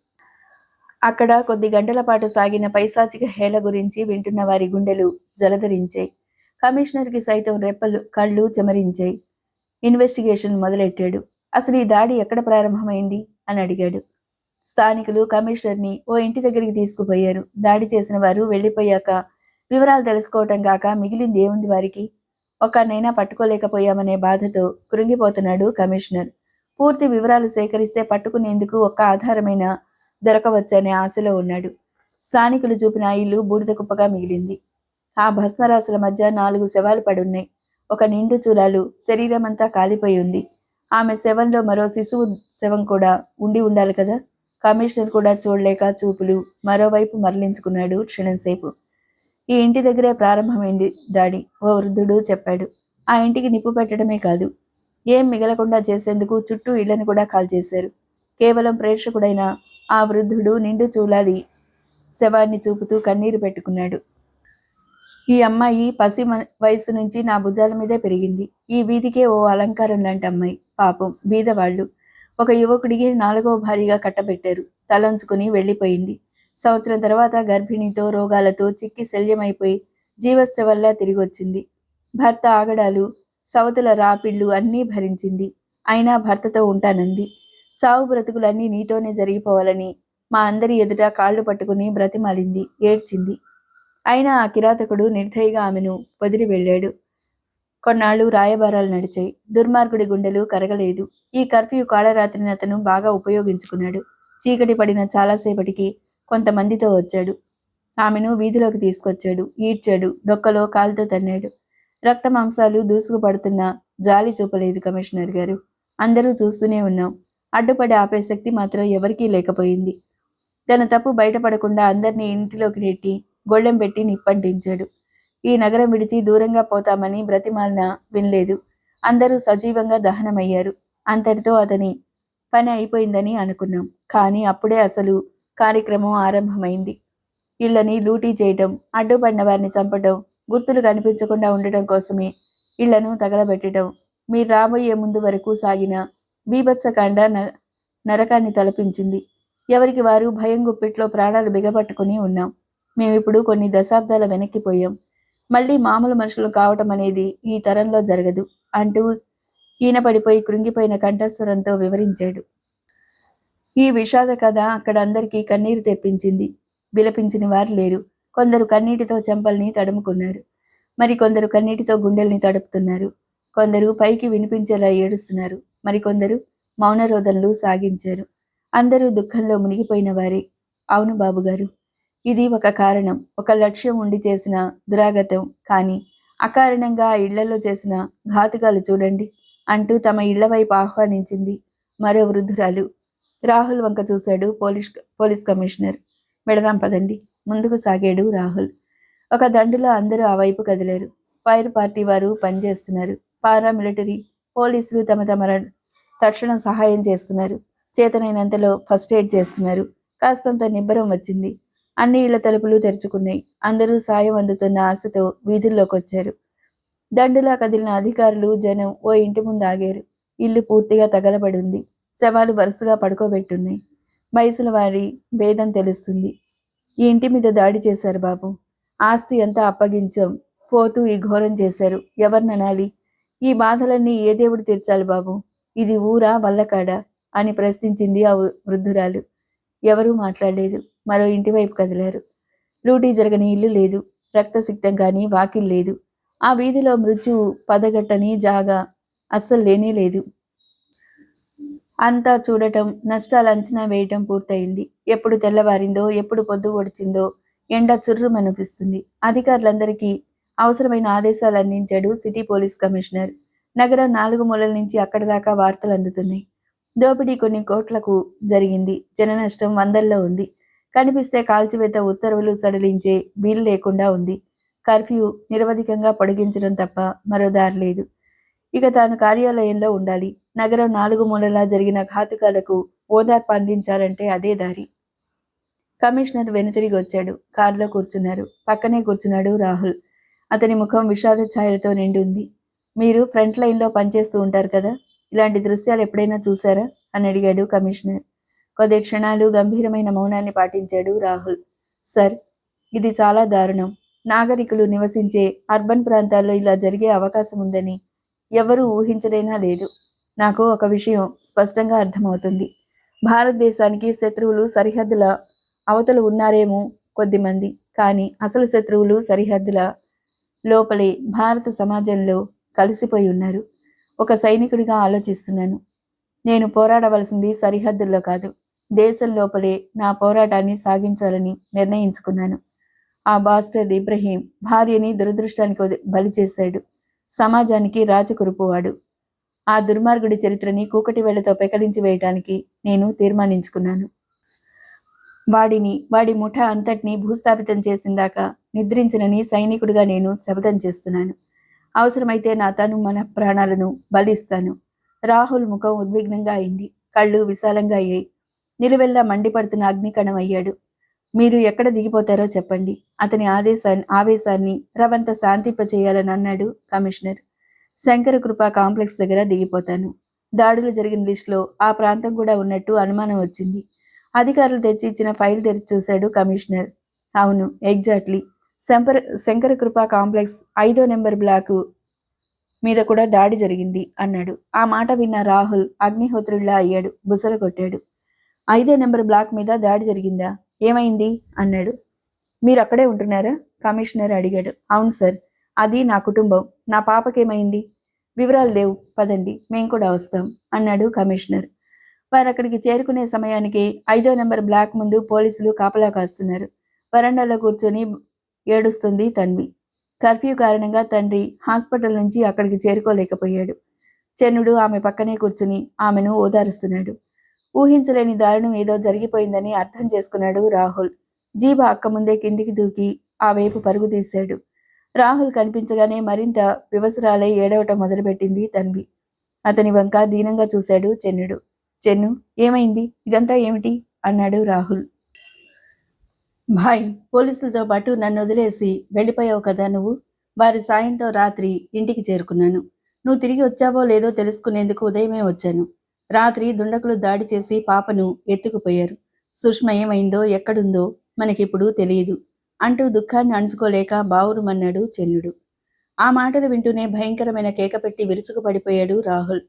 అక్కడ కొద్ది గంటల పాటు సాగిన పైశాచిక హేళ గురించి వింటున్న వారి గుండెలు జలధరించాయి. కమిషనర్కి సైతం రెప్పలు, కళ్ళు చెమరించాయి. ఇన్వెస్టిగేషన్ మొదలెట్టాడు. అసలు ఈ దాడి ఎక్కడ ప్రారంభమైంది అని అడిగాడు. స్థానికులు కమిషనర్ని ఓ ఇంటి దగ్గరికి తీసుకుపోయారు. దాడి చేసిన వారు వెళ్ళిపోయాక వివరాలు తెలుసుకోవటం కాక మిగిలింది ఏముంది వారికి? ఒక్కరినైనా పట్టుకోలేకపోయామనే బాధతో కృంగిపోతున్నాడు కమిషనర్. పూర్తి వివరాలు సేకరిస్తే పట్టుకునేందుకు ఒక్క ఆధారమైన దొరకవచ్చనే ఆశలో ఉన్నాడు. స్థానికులు చూపిన ఇల్లు బూడిద కుప్పగా మిగిలింది. ఆ భస్మరాశుల మధ్య 4 శవాలు పడున్నాయి. ఒక నిండు చూలాలు శరీరమంతా కాలిపోయి ఉంది. ఆమె శవంలో మరో శిశువు శవం కూడా ఉండాలి కదా. కమిషనర్ కూడా చూడలేక చూపులు మరోవైపు మరలించుకున్నాడు క్షణంసేపు. ఈ ఇంటి దగ్గరే ప్రారంభమైంది దాడి, ఓ వృద్ధుడు చెప్పాడు. ఆ ఇంటికి నిప్పు పెట్టడమే కాదు, ఏం మిగలకుండా చేసేందుకు చుట్టూ ఇళ్లను కూడా కాల్చేశారు. కేవలం ప్రేక్షకుడైన ఆ వృద్ధుడు నిండు చూలాలి శవాన్ని చూపుతూ కన్నీరు పెట్టుకున్నాడు. ఈ అమ్మాయి పసి వయసు నుంచి నా భుజాల మీదే పెరిగింది. ఈ వీధికే ఓ అలంకారం లాంటి అమ్మాయి. పాపం బీదవాళ్లు. ఒక యువకుడికి 4వ భార్యగా కట్టబెట్టారు. తలంచుకుని వెళ్ళిపోయింది. సంవత్సరం తర్వాత గర్భిణితో, రోగాలతో చిక్కి శల్యమైపోయి జీవస్యవల్లా తిరిగొచ్చింది. భర్త ఆగడాలు, సవతుల రాపిళ్లు అన్నీ భరించింది. అయినా భర్తతో ఉంటానంది. చావు బ్రతుకులన్నీ నీతోనే జరిగిపోవాలని మా అందరి ఎదుట కాళ్ళు పట్టుకుని బ్రతిమాలింది, ఏడ్చింది. అయినా ఆ కిరాతకుడు నిర్దయగా ఆమెను వదిలి వెళ్ళాడు. కొన్నాళ్లు రాయబారాలు నడిచాయి. దుర్మార్గుడి గుండెలు కరగలేదు. ఈ కర్ఫ్యూ కాళరాత్రిని అతను బాగా ఉపయోగించుకున్నాడు. చీకటి పడిన చాలాసేపటికి కొంతమందితో వచ్చాడు. ఆమెను వీధిలోకి తీసుకొచ్చాడు. ఈడ్చాడు. డొక్కలో కాలుతో తన్నాడు. రక్త మాంసాలు దూసుకుపడుతున్నా జాలి చూపలేదు కమిషనర్ గారు. అందరూ చూస్తూనే ఉన్నాం. అడ్డుపడి ఆపే శక్తి మాత్రం ఎవరికీ లేకపోయింది. తన తప్పు బయటపడకుండా అందరినీ ఇంటిలోకి నెట్టి గొళ్ళెం పెట్టి నిప్పంటించాడు. ఈ నగరం విడిచి దూరంగా పోతామని బ్రతిమాలినా వినలేదు. అందరూ సజీవంగా దహనమయ్యారు. అంతటితో అతని పని అయిపోయిందని అనుకున్నాం. కానీ అప్పుడే అసలు కార్యక్రమం ఆరంభమైంది. ఇళ్లని లూటీ చేయటం, అడ్డుపడిన వారిని చంపటం, గుర్తులు కనిపించకుండా ఉండటం కోసమే ఇళ్లను తగలబెట్టడం, మీరు రాబోయే ముందు వరకు సాగిన బీభత్సకాండ నరకాన్ని తలపించింది. ఎవరికి వారు భయం గుప్పిట్లో ప్రాణాలు బిగపట్టుకుని ఉన్నాం. మేమిప్పుడు కొన్ని దశాబ్దాల వెనక్కిపోయాం. మళ్ళీ మామూలు మనుషులు కావటం అనేది ఈ తరంలో జరగదు అంటూ ఈయన పడిపోయి కృంగిపోయిన కంఠస్వరంతో వివరించాడు. ఈ విషాద కథ అక్కడ అందరికీ కన్నీరు తెప్పించింది. విలపించిన వారు లేరు. కొందరు కన్నీటితో చెంపల్ని తడుముకున్నారు. మరికొందరు కన్నీటితో గుండెల్ని తడుపుతున్నారు. కొందరు పైకి వినిపించేలా ఏడుస్తున్నారు. మరికొందరు మౌనరోధనలు సాగించారు. అందరూ దుఃఖంలో మునిగిపోయిన వారే. అవును బాబుగారు, ఇది ఒక కారణం, ఒక లక్ష్యం ఉండి చేసిన దురాగతం. కానీ అకారణంగా ఆ ఇళ్లలో చేసిన ఘాతుకాలు చూడండి అంటూ తమ ఇళ్ల వైపు ఆహ్వానించింది మరో వృద్ధురాలు. రాహుల్ వంక చూశాడు పోలీస్ కమిషనర్. వెడదాం పదండి, ముందుకు సాగాడు రాహుల్. ఒక దండులో అందరూ ఆ వైపు కదిలారు. ఫైర్ పార్టీ వారు పనిచేస్తున్నారు. పారామిలిటరీ పోలీసులు తమ తమ తక్షణ సహాయం చేస్తున్నారు. చేతనైనంతలో ఫస్ట్ ఎయిడ్ చేస్తున్నారు. కాస్తంత నిబ్బరం వచ్చింది. అన్ని ఇళ్ల తలుపులు తెరుచుకున్నాయి. అందరూ సాయం అందుతున్న ఆశతో వీధుల్లోకి వచ్చారు. దండులా కదిలిన అధికారులు, జనం ఓ ఇంటి ముందు ఆగారు. ఇల్లు పూర్తిగా తగలబడి ఉంది. శవాలు వరుసగా పడుకోబెట్టున్నాయి. వయసుల వారి భేదం తెలుస్తుంది. ఈ ఇంటి మీద దాడి చేశారు బాబు. ఆస్తి అంతా అప్పగించాం. పోతూ ఈ ఘోరం చేశారు. ఎవరిననాలి? ఈ బాధలన్నీ ఏ దేవుడు తీర్చాలి బాబు? ఇది ఊరా వల్లకాడా అని ప్రశ్నించింది ఆ వృద్ధురాలు. ఎవరూ మాట్లాడలేదు. మరో ఇంటి వైపు కదిలారు. లూటీ జరగని ఇల్లు లేదు. రక్తసిక్తం కానీ వాకిల్ లేదు. ఆ వీధిలో మృత్యువు పదగట్టని జాగా అస్సలు లేనే లేదు. అంతా చూడటం, నష్టాలు అంచనా వేయటం పూర్తయింది. ఎప్పుడు తెల్లవారిందో, ఎప్పుడు పొద్దు ఒడిచిందో ఎండ చుర్రుమనిపిస్తుంది. అధికారులందరికీ అవసరమైన ఆదేశాలు అందించాడు సిటీ పోలీస్ కమిషనర్. నగరం 4 మూలల నుంచి అక్కడి దాకా వార్తలు అందుతున్నాయి. దోపిడీ కొన్ని కోట్లకు జరిగింది. జన నష్టం వందల్లో ఉంది. కనిపిస్తే కాల్చివేత ఉత్తర్వులు సడలించే వీలు లేకుండా ఉంది. కర్ఫ్యూ నిరవధికంగా పొడిగించడం తప్ప మరో దారి లేదు. ఇక తాను కార్యాలయంలో ఉండాలి. నగరం 4 మూలలా జరిగిన ఘాతుకాలకు ఓదార్పు అందించాలంటే అదే దారి. కమిషనర్ వెనుతిరిగి వచ్చాడు. కారులో కూర్చున్నారు. పక్కనే కూర్చున్నాడు రాహుల్. అతని ముఖం విషాద ఛాయలతో నిండి ఉంది. మీరు ఫ్రంట్ లైన్లో పనిచేస్తూ ఉంటారు కదా, ఇలాంటి దృశ్యాలు ఎప్పుడైనా చూసారా అని అడిగాడు కమిషనర్. కొద్ది క్షణాలు గంభీరమైన మౌనాన్ని పాటించాడు రాహుల్. సార్, ఇది చాలా దారుణం. నాగరికులు నివసించే అర్బన్ ప్రాంతాల్లో ఇలా జరిగే అవకాశం ఉందని ఎవరూ ఊహించలేనా లేదు. నాకు ఒక విషయం స్పష్టంగా అర్థమవుతుంది. భారతదేశానికి శత్రువులు సరిహద్దుల అవతల ఉన్నారేమో కొద్దిమంది, కానీ అసలు శత్రువులు సరిహద్దుల లోపలే భారత సమాజంలో కలిసిపోయి ఉన్నారు. ఒక సైనికుడిగా ఆలోచిస్తున్నాను. నేను పోరాడవలసింది సరిహద్దుల్లో కాదు, దేశం లోపలే నా పోరాటాన్ని సాగించాలని నిర్ణయించుకున్నాను. ఆ బాస్టర్ ఇబ్రహీం భార్యని దురదృష్టానికి బలి చేశాడు. సమాజానికి రాచకురుపువాడు. ఆ దుర్మార్గుడి చరిత్రని కూకటి వేళ్లతో పెకలించి వేయటానికి నేను తీర్మానించుకున్నాను. వాడి ముఠా అంతటినీ భూస్థాపితం చేసిందాకా నిద్రించనని సైనికుడిగా నేను శపథం చేస్తున్నాను. అవసరమైతే నా తను మన ప్రాణాలను బలిస్తాను. రాహుల్ ముఖం ఉద్విగ్నంగా అయింది. కళ్ళు విశాలంగా అయ్యాయి. నిలువెల్లా మండిపడుతున్న అగ్నికణం అయ్యాడు. మీరు ఎక్కడ దిగిపోతారో చెప్పండి. అతని ఆవేశాన్ని రవంత శాంతింపచేయాలని అన్నాడు కమిషనర్. శంకర కృప కాంప్లెక్స్ దగ్గర దిగిపోతాను. దాడులు జరిగిన లిస్టులో ఆ ప్రాంతం కూడా ఉన్నట్టు అనుమానం వచ్చింది. అధికారులు తెచ్చి ఇచ్చిన ఫైల్ తెరిచి చూశాడు కమిషనర్. అవును, ఎగ్జాక్ట్లీ. శంకర కృప కాంప్లెక్స్ 5వ నెంబర్ బ్లాకు మీద కూడా దాడి జరిగింది అన్నాడు. ఆ మాట విన్న రాహుల్ అగ్నిహోత్రుడిలా అయ్యాడు. బుసలు కొట్టాడు. 5వ నెంబర్ బ్లాక్ మీద దాడి జరిగిందా? ఏమైంది అన్నాడు. మీరు అక్కడే ఉంటున్నారా? కమిషనర్ అడిగాడు. అవును సార్, అది నా కుటుంబం. నా పాపకేమైంది? వివరాలు లేవు, పదండి, మేం కూడా వస్తాం అన్నాడు కమిషనర్. వారు అక్కడికి చేరుకునే సమయానికి 5వ నెంబర్ బ్లాక్ ముందు పోలీసులు కాపలా కాస్తున్నారు. వరండాలో కూర్చొని ఏడుస్తుంది తన్వి. కర్ఫ్యూ కారణంగా తండ్రి హాస్పిటల్ నుంచి అక్కడికి చేరుకోలేకపోయాడు. చెన్నుడు ఆమె పక్కనే కూర్చుని ఆమెను ఓదారుస్తున్నాడు. ఊహించలేని దారుణం ఏదో జరిగిపోయిందని అర్థం చేసుకున్నాడు రాహుల్. జీబా అక్క ముందే కిందికి దూకి ఆ వైపు పరుగు తీశాడు. రాహుల్ కనిపించగానే మరింత వివసరాలై ఏడవటం మొదలుపెట్టింది తన్వి. అతని వంక దీనంగా చూశాడు చెన్నుడు. చెన్ను, ఏమైంది? ఇదంతా ఏమిటి అన్నాడు రాహుల్. భాయ్, పోలీసులతో పాటు నన్ను వదిలేసి వెళ్ళిపోయావు కదా నువ్వు. వారి సాయంతో రాత్రి ఇంటికి చేరుకున్నాను. నువ్వు తిరిగి వచ్చావో లేదో తెలుసుకునేందుకు ఉదయమే వచ్చాను. రాత్రి దుండగులు దాడి చేసి పాపను ఎత్తుకుపోయారు. సుష్మ ఏమైందో ఎక్కడుందో మనకిప్పుడు తెలియదు అంటూ దుఃఖాన్ని అణుచుకోలేక బావురుమన్నాడు చెన్నుడు. ఆ మాటలు వింటూనే భయంకరమైన కేక పెట్టి విరుచుకు పడిపోయాడు రాహుల్.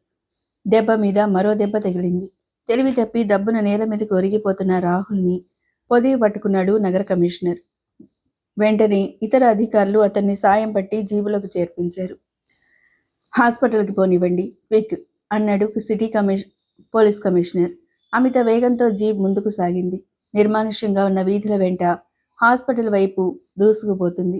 దెబ్బ మీద మరో దెబ్బ తగిలింది. తెలివి తప్పి దబ్బున నేల మీదకి ఒరిగిపోతున్న రాహుల్ని పొదివి పట్టుకున్నాడు నగర కమిషనర్. వెంటనే ఇతర అధికారులు అతన్ని సాయం పట్టి జీబులోకి చేర్పించారు. హాస్పిటల్కి పోనివ్వండి క్విక్ అన్నాడు పోలీస్ కమిషనర్. అమిత వేగంతో జీప్ ముందుకు సాగింది. నిర్మానుష్యంగా ఉన్న వీధుల వెంట హాస్పిటల్ వైపు దూసుకుపోతుంది.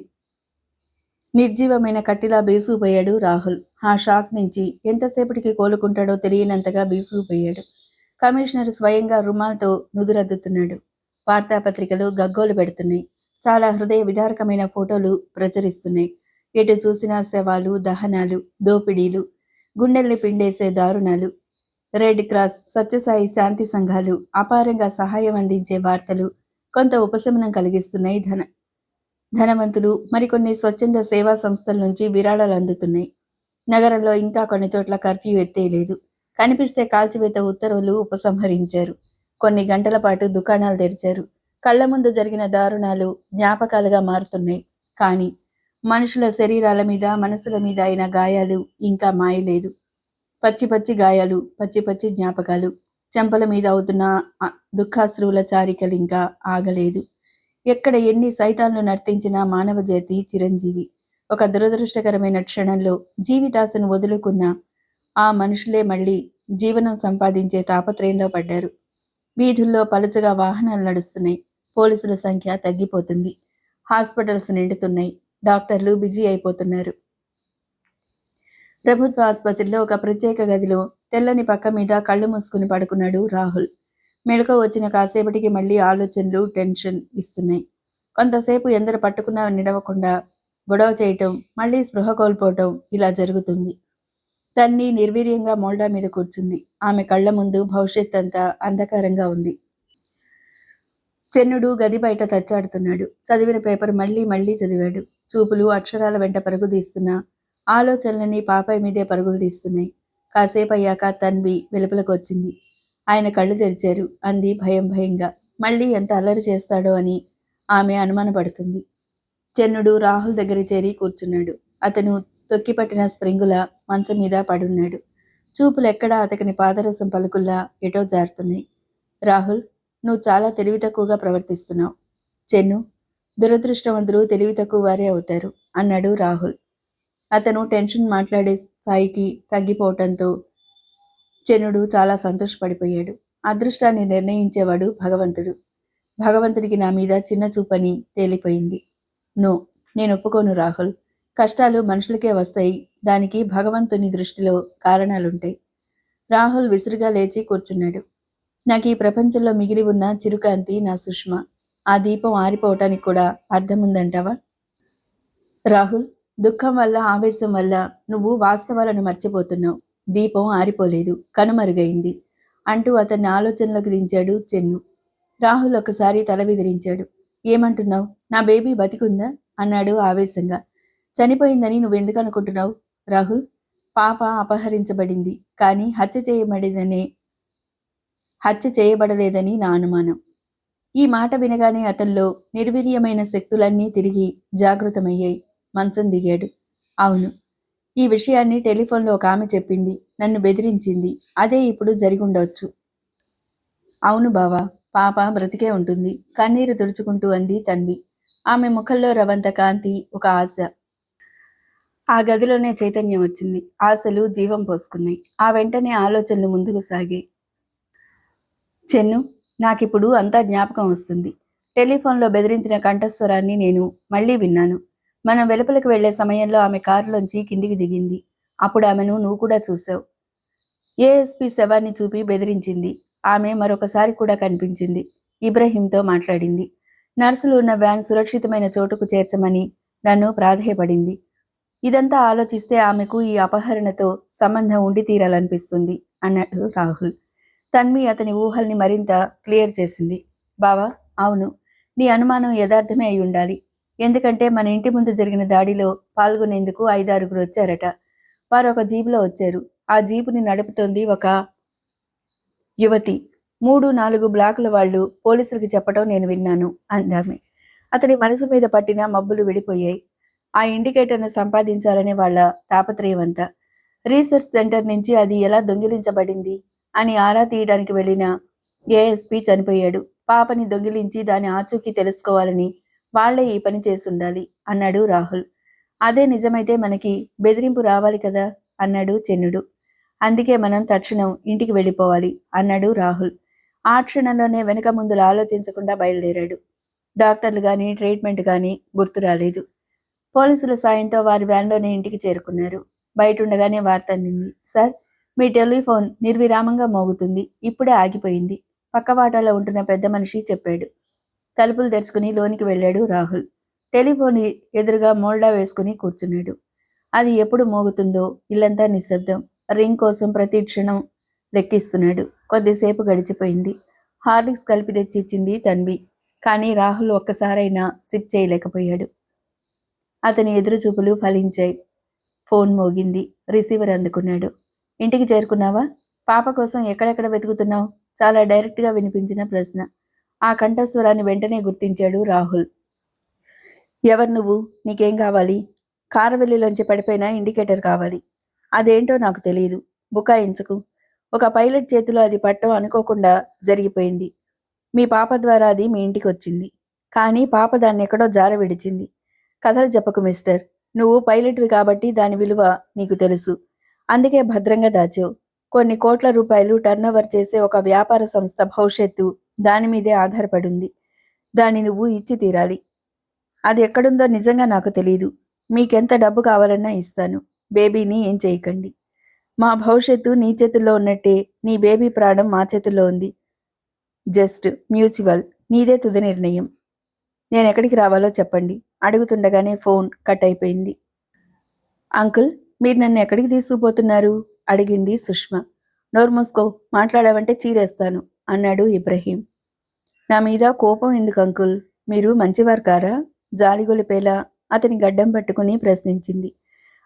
నిర్జీవమైన కట్టిలా బీసుకుపోయాడు రాహుల్. ఆ షాక్ నుంచి ఎంతసేపటికి కోలుకుంటాడో తెలియనంతగా బీసుకుపోయాడు. కమిషనర్ స్వయంగా రుమాల్తో నుదురద్దుతున్నాడు. వార్తాపత్రికలు గగ్గోలు పెడుతున్నాయి. చాలా హృదయ విదారకమైన ఫోటోలు ప్రచురిస్తున్నాయి. ఎటు చూసినా శవాలు, దహనాలు, దోపిడీలు, గుండెల్ని పిండేసే దారుణాలు. రెడ్ క్రాస్, సత్యసాయి శాంతి సంఘాలు అపారంగా సహాయం అందించే వార్తలు కొంత ఉపశమనం కలిగిస్తున్నాయి. ధనవంతులు, మరికొన్ని స్వచ్ఛంద సేవా సంస్థల నుంచి విరాళాలు అందుతున్నాయి. నగరంలో ఇంకా కొన్ని చోట్ల కర్ఫ్యూ ఎత్తేయలేదు. కనిపిస్తే కాల్చివేత ఉత్తర్వులు ఉపసంహరించారు. కొన్ని గంటల పాటు దుకాణాలు తెరిచారు. కళ్ల ముందు జరిగిన దారుణాలు జ్ఞాపకాలుగా మారుతున్నాయి. కానీ మనుషుల శరీరాల మీద, మనసుల మీద అయిన గాయాలు ఇంకా మాయలేదు. పచ్చి పచ్చి గాయాలు, పచ్చి పచ్చి జ్ఞాపకాలు. చెంపల మీద అవుతున్న దుఃఖాశ్రువుల చారికలు ఇంకా ఆగలేదు. ఎక్కడ ఎన్ని సైతాన్లు నర్తించినా మానవ జాతి చిరంజీవి. ఒక దురదృష్టకరమైన క్షణంలో జీవితాశను వదులుకున్న ఆ మనుషులే మళ్ళీ జీవనం సంపాదించే తాపత్రయంలో పడ్డారు. వీధుల్లో పలుచగా వాహనాలు నడుస్తున్నాయి. పోలీసుల సంఖ్య తగ్గిపోతుంది. హాస్పిటల్స్ నిండుతున్నాయి. డాక్టర్లు బిజీ అయిపోతున్నారు. ప్రభుత్వ ఆసుపత్రిలో ఒక ప్రత్యేక గదిలో తెల్లని పక్క మీద కళ్ళు మూసుకుని పడుకున్నాడు రాహుల్. మెలకువ వచ్చిన కాసేపటికి మళ్ళీ ఆలోచనలు టెన్షన్ ఇస్తున్నాయి. కొంతసేపు ఎందరు పట్టుకున్నా నిడవకుండా గొడవ చేయటం, మళ్ళీ స్పృహ కోల్పోవటం ఇలా జరుగుతుంది. తన్ని నిర్వీర్యంగా మోల్డా మీద కూర్చుంది. ఆమె కళ్ల ముందు భవిష్యత్ అంతా అంధకారంగా ఉంది. చెన్నుడు గది బయట తచ్చాడుతున్నాడు. చదివిన పేపర్ మళ్ళీ మళ్ళీ చదివాడు. చూపులు అక్షరాల వెంట పరుగు తీస్తున్నా ఆలోచనలని పాపై మీదే పరుగులు తీస్తున్నాయి. కాసేపు అయ్యాక తన్వి వెలుపలకు వచ్చింది. ఆయన కళ్ళు తెరిచారు. అంది భయం భయంగా. మళ్ళీ ఎంత అల్లరి చేస్తాడో అని ఆమె అనుమానపడుతుంది. చెన్నుడు రాహుల్ దగ్గర చేరి కూర్చున్నాడు. అతను తొక్కిపట్టిన స్ప్రింగులా మంచం మీద పడున్నాడు. చూపులు ఎక్కడా అతని పాదరసం పలుకుల్లా ఎటో జారుతున్నాయి. రాహుల్, నువ్వు చాలా తెలివి తక్కువగా ప్రవర్తిస్తున్నావు. చెన్ను, దురదృష్టవంతులు తెలివి తక్కువ వారే అవుతారు అన్నాడు రాహుల్. అతను టెన్షన్ మాట్లాడే స్థాయికి తగ్గిపోవటంతో చెన్నుడు చాలా సంతోషపడిపోయాడు. అదృష్టాన్ని నిర్ణయించేవాడు భగవంతుడు. భగవంతుడికి నా మీద చిన్న చూపని తేలిపోయింది. నో, నేను ఒప్పుకోను రాహుల్. కష్టాలు మనుషులకే వస్తాయి. దానికి భగవంతుని దృష్టిలో కారణాలుంటాయి. రాహుల్ విసురుగా లేచి కూర్చున్నాడు. నాకు ఈ ప్రపంచంలో మిగిలి ఉన్న చిరుకాంతి నా సుష్మ. ఆ దీపం ఆరిపోవటానికి కూడా అర్థం ఉందంటావా? రాహుల్, దుఃఖం వల్ల, ఆవేశం వల్ల నువ్వు వాస్తవాలను మర్చిపోతున్నావు. దీపం ఆరిపోలేదు, కనుమరుగైంది అంటూ అతన్ని ఆలోచనలకు దించాడు చెన్ను. రాహుల్ ఒకసారి తల విదిరించాడు. ఏమంటున్నావు? నా బేబీ బతికుందా అన్నాడు ఆవేశంగా. చనిపోయిందని నువ్వెందుకు అనుకుంటున్నావు రాహుల్? పాప అపహరించబడింది, కానీ హత్య చేయబడలేదని నా అనుమానం. ఈ మాట వినగానే అతనిలో నిర్వీర్యమైన శక్తులన్నీ తిరిగి జాగృతమయ్యాయి. మంచం దిగాడు. అవును, ఈ విషయాన్ని టెలిఫోన్లో ఒక ఆమె చెప్పింది. నన్ను బెదిరించింది. అదే ఇప్పుడు జరిగుండవచ్చు. అవును బావా, పాప బ్రతికే ఉంటుంది కన్నీరు తుడుచుకుంటూ అంది తన్వి. ఆమె ముఖంలో రవంత కాంతి, ఒక ఆశ. ఆ గదిలోనే చైతన్యం వచ్చింది. ఆశలు జీవం పోసుకున్నాయి. ఆ వెంటనే ఆలోచనలు ముందుకు సాగాయి. చెన్ను, నాకిప్పుడు అంతా జ్ఞాపకం వస్తుంది. టెలిఫోన్లో బెదిరించిన కంఠస్వరాన్ని నేను మళ్ళీ విన్నాను. మనం వెలుపలకు వెళ్లే సమయంలో ఆమె కారులోంచి కిందికి దిగింది. అప్పుడు ఆమెను నువ్వు కూడా చూసావు. ఏఎస్పీ శవాన్ని చూపి బెదిరించింది. ఆమె మరొకసారి కూడా కనిపించింది. ఇబ్రహీంతో మాట్లాడింది. నర్సులు ఉన్న వ్యాన్ సురక్షితమైన చోటుకు చేర్చమని నన్ను ప్రాధేయపడింది. ఇదంతా ఆలోచిస్తే ఆమెకు ఈ అపహరణతో సంబంధం ఉండి తీరాలనిపిస్తుంది అన్నాడు రాహుల్. తన్వి అతని ఊహల్ని మరింత క్లియర్ చేసింది. బావా, అవును, నీ అనుమానం యథార్థమే అయి ఉండాలి. ఎందుకంటే మన ఇంటి ముందు జరిగిన దాడిలో పాల్గొనేందుకు 5-6 వచ్చారట. వారు ఒక జీపులో వచ్చారు. ఆ జీపుని నడుపుతోంది ఒక యువతి. 3-4 బ్లాకుల వాళ్ళు పోలీసులకు చెప్పటం నేను విన్నాను అందామె. అతని మనసు మీద పట్టిన మబ్బులు విడిపోయాయి. ఆ ఇండికేటర్ను సంపాదించాలనే వాళ్ళ తాపత్రయమంతా. రీసెర్చ్ సెంటర్ నుంచి అది ఎలా దొంగిలించబడింది అని ఆరా తీయడానికి వెళ్ళిన ఏఎస్పీ చనిపోయాడు. పాపని దొంగిలించి దాని ఆచూకీ తెలుసుకోవాలని వాళ్లే ఈ పని చేసుండాలి అన్నాడు రాహుల్. అదే నిజమైతే మనకి బెదిరింపు రావాలి కదా అన్నాడు చెన్నుడు. అందుకే మనం తక్షణం ఇంటికి వెళ్ళిపోవాలి అన్నాడు రాహుల్. ఆ క్షణంలోనే వెనుక ముందులు ఆలోచించకుండా బయలుదేరాడు. డాక్టర్లు కానీ ట్రీట్మెంట్ కానీ గుర్తు రాలేదు. పోలీసుల సాయంతో వారి వ్యాన్లోనే ఇంటికి చేరుకున్నారు. బయటుండగానే వార్త అందింది. సార్, మీ టెలిఫోన్ నిర్విరామంగా మోగుతుంది. ఇప్పుడే ఆగిపోయింది. పక్కవాటాలో ఉంటున్న పెద్ద మనిషి చెప్పాడు. తలుపులు తెరుచుకుని లోనికి వెళ్ళాడు రాహుల్. టెలిఫోన్ ఎదురుగా మోల్డా వేసుకుని కూర్చున్నాడు. అది ఎప్పుడు మోగుతుందో ఇల్లంతా నిశ్శబ్దం. రింగ్ కోసం ప్రతి క్షణం లెక్కిస్తున్నాడు. కొద్దిసేపు గడిచిపోయింది. హార్లిక్స్ కలిపి తెచ్చిచ్చింది తన్వి. కానీ రాహుల్ ఒక్కసారైనా సిప్ చేయలేకపోయాడు. అతని ఎదురుచూపులు ఫలించాయి. ఫోన్ మోగింది. రిసీవర్ అందుకున్నాడు. ఇంటికి చేరుకున్నావా? పాప కోసం ఎక్కడెక్కడ వెతుకుతున్నావు? చాలా డైరెక్ట్గా వినిపించిన ప్రశ్న. ఆ కంఠస్వరాన్ని వెంటనే గుర్తించాడు రాహుల్. ఎవరు నువ్వు? నీకేం కావాలి? కారవెల్లిలోంచి పడిపోయిన ఇండికేటర్ కావాలి. అదేంటో నాకు తెలియదు. బుకాయించకు. ఒక పైలట్ చేతిలో అది పట్టం అనుకోకుండా జరిగిపోయింది. మీ పాప ద్వారా అది మీ ఇంటికి వచ్చింది. కానీ పాప దాన్ని ఎక్కడో జార విడిచింది. కథలు చెప్పకు మిస్టర్. నువ్వు పైలట్వి కాబట్టి దాని విలువ నీకు తెలుసు. అందుకే భద్రంగా దాచావు. కొన్ని కోట్ల రూపాయలు టర్నోవర్ చేసే ఒక వ్యాపార సంస్థ భవిష్యత్తు దాని మీదే ఆధారపడింది. దాన్ని నువ్వు ఇచ్చి తీరాలి. అది ఎక్కడుందో నిజంగా నాకు తెలీదు. మీకెంత డబ్బు కావాలన్నా ఇస్తాను. బేబీని ఏం చేయకండి. మా భవిష్యత్తు నీ చేతుల్లో ఉన్నట్టే నీ బేబీ ప్రాణం మా చేతుల్లో ఉంది. Just mutual. నీదే తుది నిర్ణయం. నేను ఎక్కడికి రావాలో చెప్పండి. అడుగుతుండగానే ఫోన్ కట్ అయిపోయింది. అంకుల్, మీరు నన్ను ఎక్కడికి తీసుకుపోతున్నారు? అడిగింది సుష్మ. నోరు మూసుకో, మాట్లాడావంటే చీరేస్తాను అన్నాడు ఇబ్రహీం. నా మీద కోపం ఎందుకు అంకుల్? మీరు మంచివారు కారా? జాలిగొలిపేలా అతని గడ్డం పట్టుకుని ప్రశ్నించింది.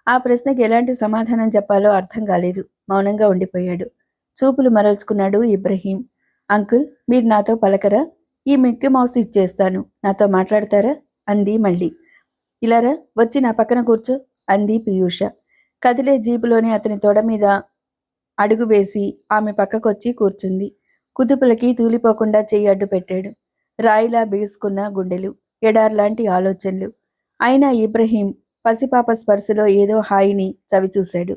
ఆ ప్రశ్నకి ఎలాంటి సమాధానం చెప్పాలో అర్థం కాలేదు. మౌనంగా ఉండిపోయాడు. చూపులు మరల్చుకున్నాడు ఇబ్రహీం. అంకుల్, మీరు నాతో పలకరా? ఈ మిక్కీ మౌస్ ఇచ్చేస్తాను. నాతో మాట్లాడతారా? అంది మళ్ళీ. ఇలారా, వచ్చి నా పక్కన కూర్చో అంది పీయూష. కదిలే జీపులోని అతని తొడ మీద అడుగు వేసి ఆమె పక్కకొచ్చి కూర్చుంది. కుదుపులకి తూలిపోకుండా చెయ్యి అడ్డు పెట్టాడు. రాయిలా బిగుసుకున్న గుండెలు, ఎడార్లాంటి ఆలోచనలు. అయినా ఇబ్రహీం పసిపాప స్పర్శలో ఏదో హాయిని చవిచూశాడు.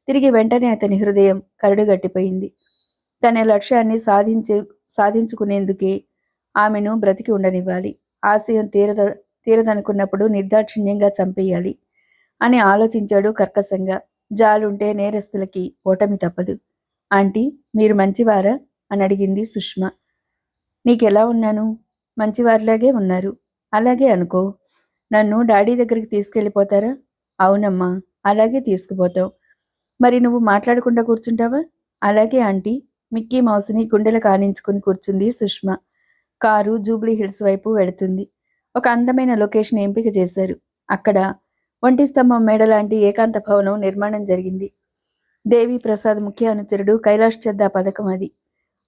తిరిగి వెంటనే అతని హృదయం కరడుగట్టిపోయింది. తన లక్ష్యాన్ని సాధించుకునేందుకే ఆమెను బ్రతికి ఉండనివ్వాలి. ఆశయం తీరదనుకున్నప్పుడు నిర్దాక్షిణ్యంగా చంపేయాలి అని ఆలోచించాడు కర్కశంగా. జాలుంటే నేరస్తులకి ఓటమి తప్పదు. ఆంటీ, మీరు మంచివారా అని అడిగింది సుష్మ. నీకెలా ఉన్నాను? మంచివారిలాగే ఉన్నారు. అలాగే అనుకో. నన్ను డాడీ దగ్గరికి తీసుకెళ్ళిపోతారా? అవునమ్మా, అలాగే తీసుకుపోతావు. మరి నువ్వు మాట్లాడకుండా కూర్చుంటావా? అలాగే ఆంటీ. మిక్కీ మౌస్ని గుండెలు కానించుకుని కూర్చుంది సుష్మ. కారు జూబ్లీ హిల్స్ వైపు వెళుతుంది. ఒక అందమైన లొకేషన్ ఎంపిక చేశారు. అక్కడ ఒంటి స్తంభం మేడ లాంటి ఏకాంత భవనం నిర్మాణం జరిగింది. దేవి ప్రసాద్ ముఖ్య అనుచరుడు కైలాష్ చద్దా పథకం అది.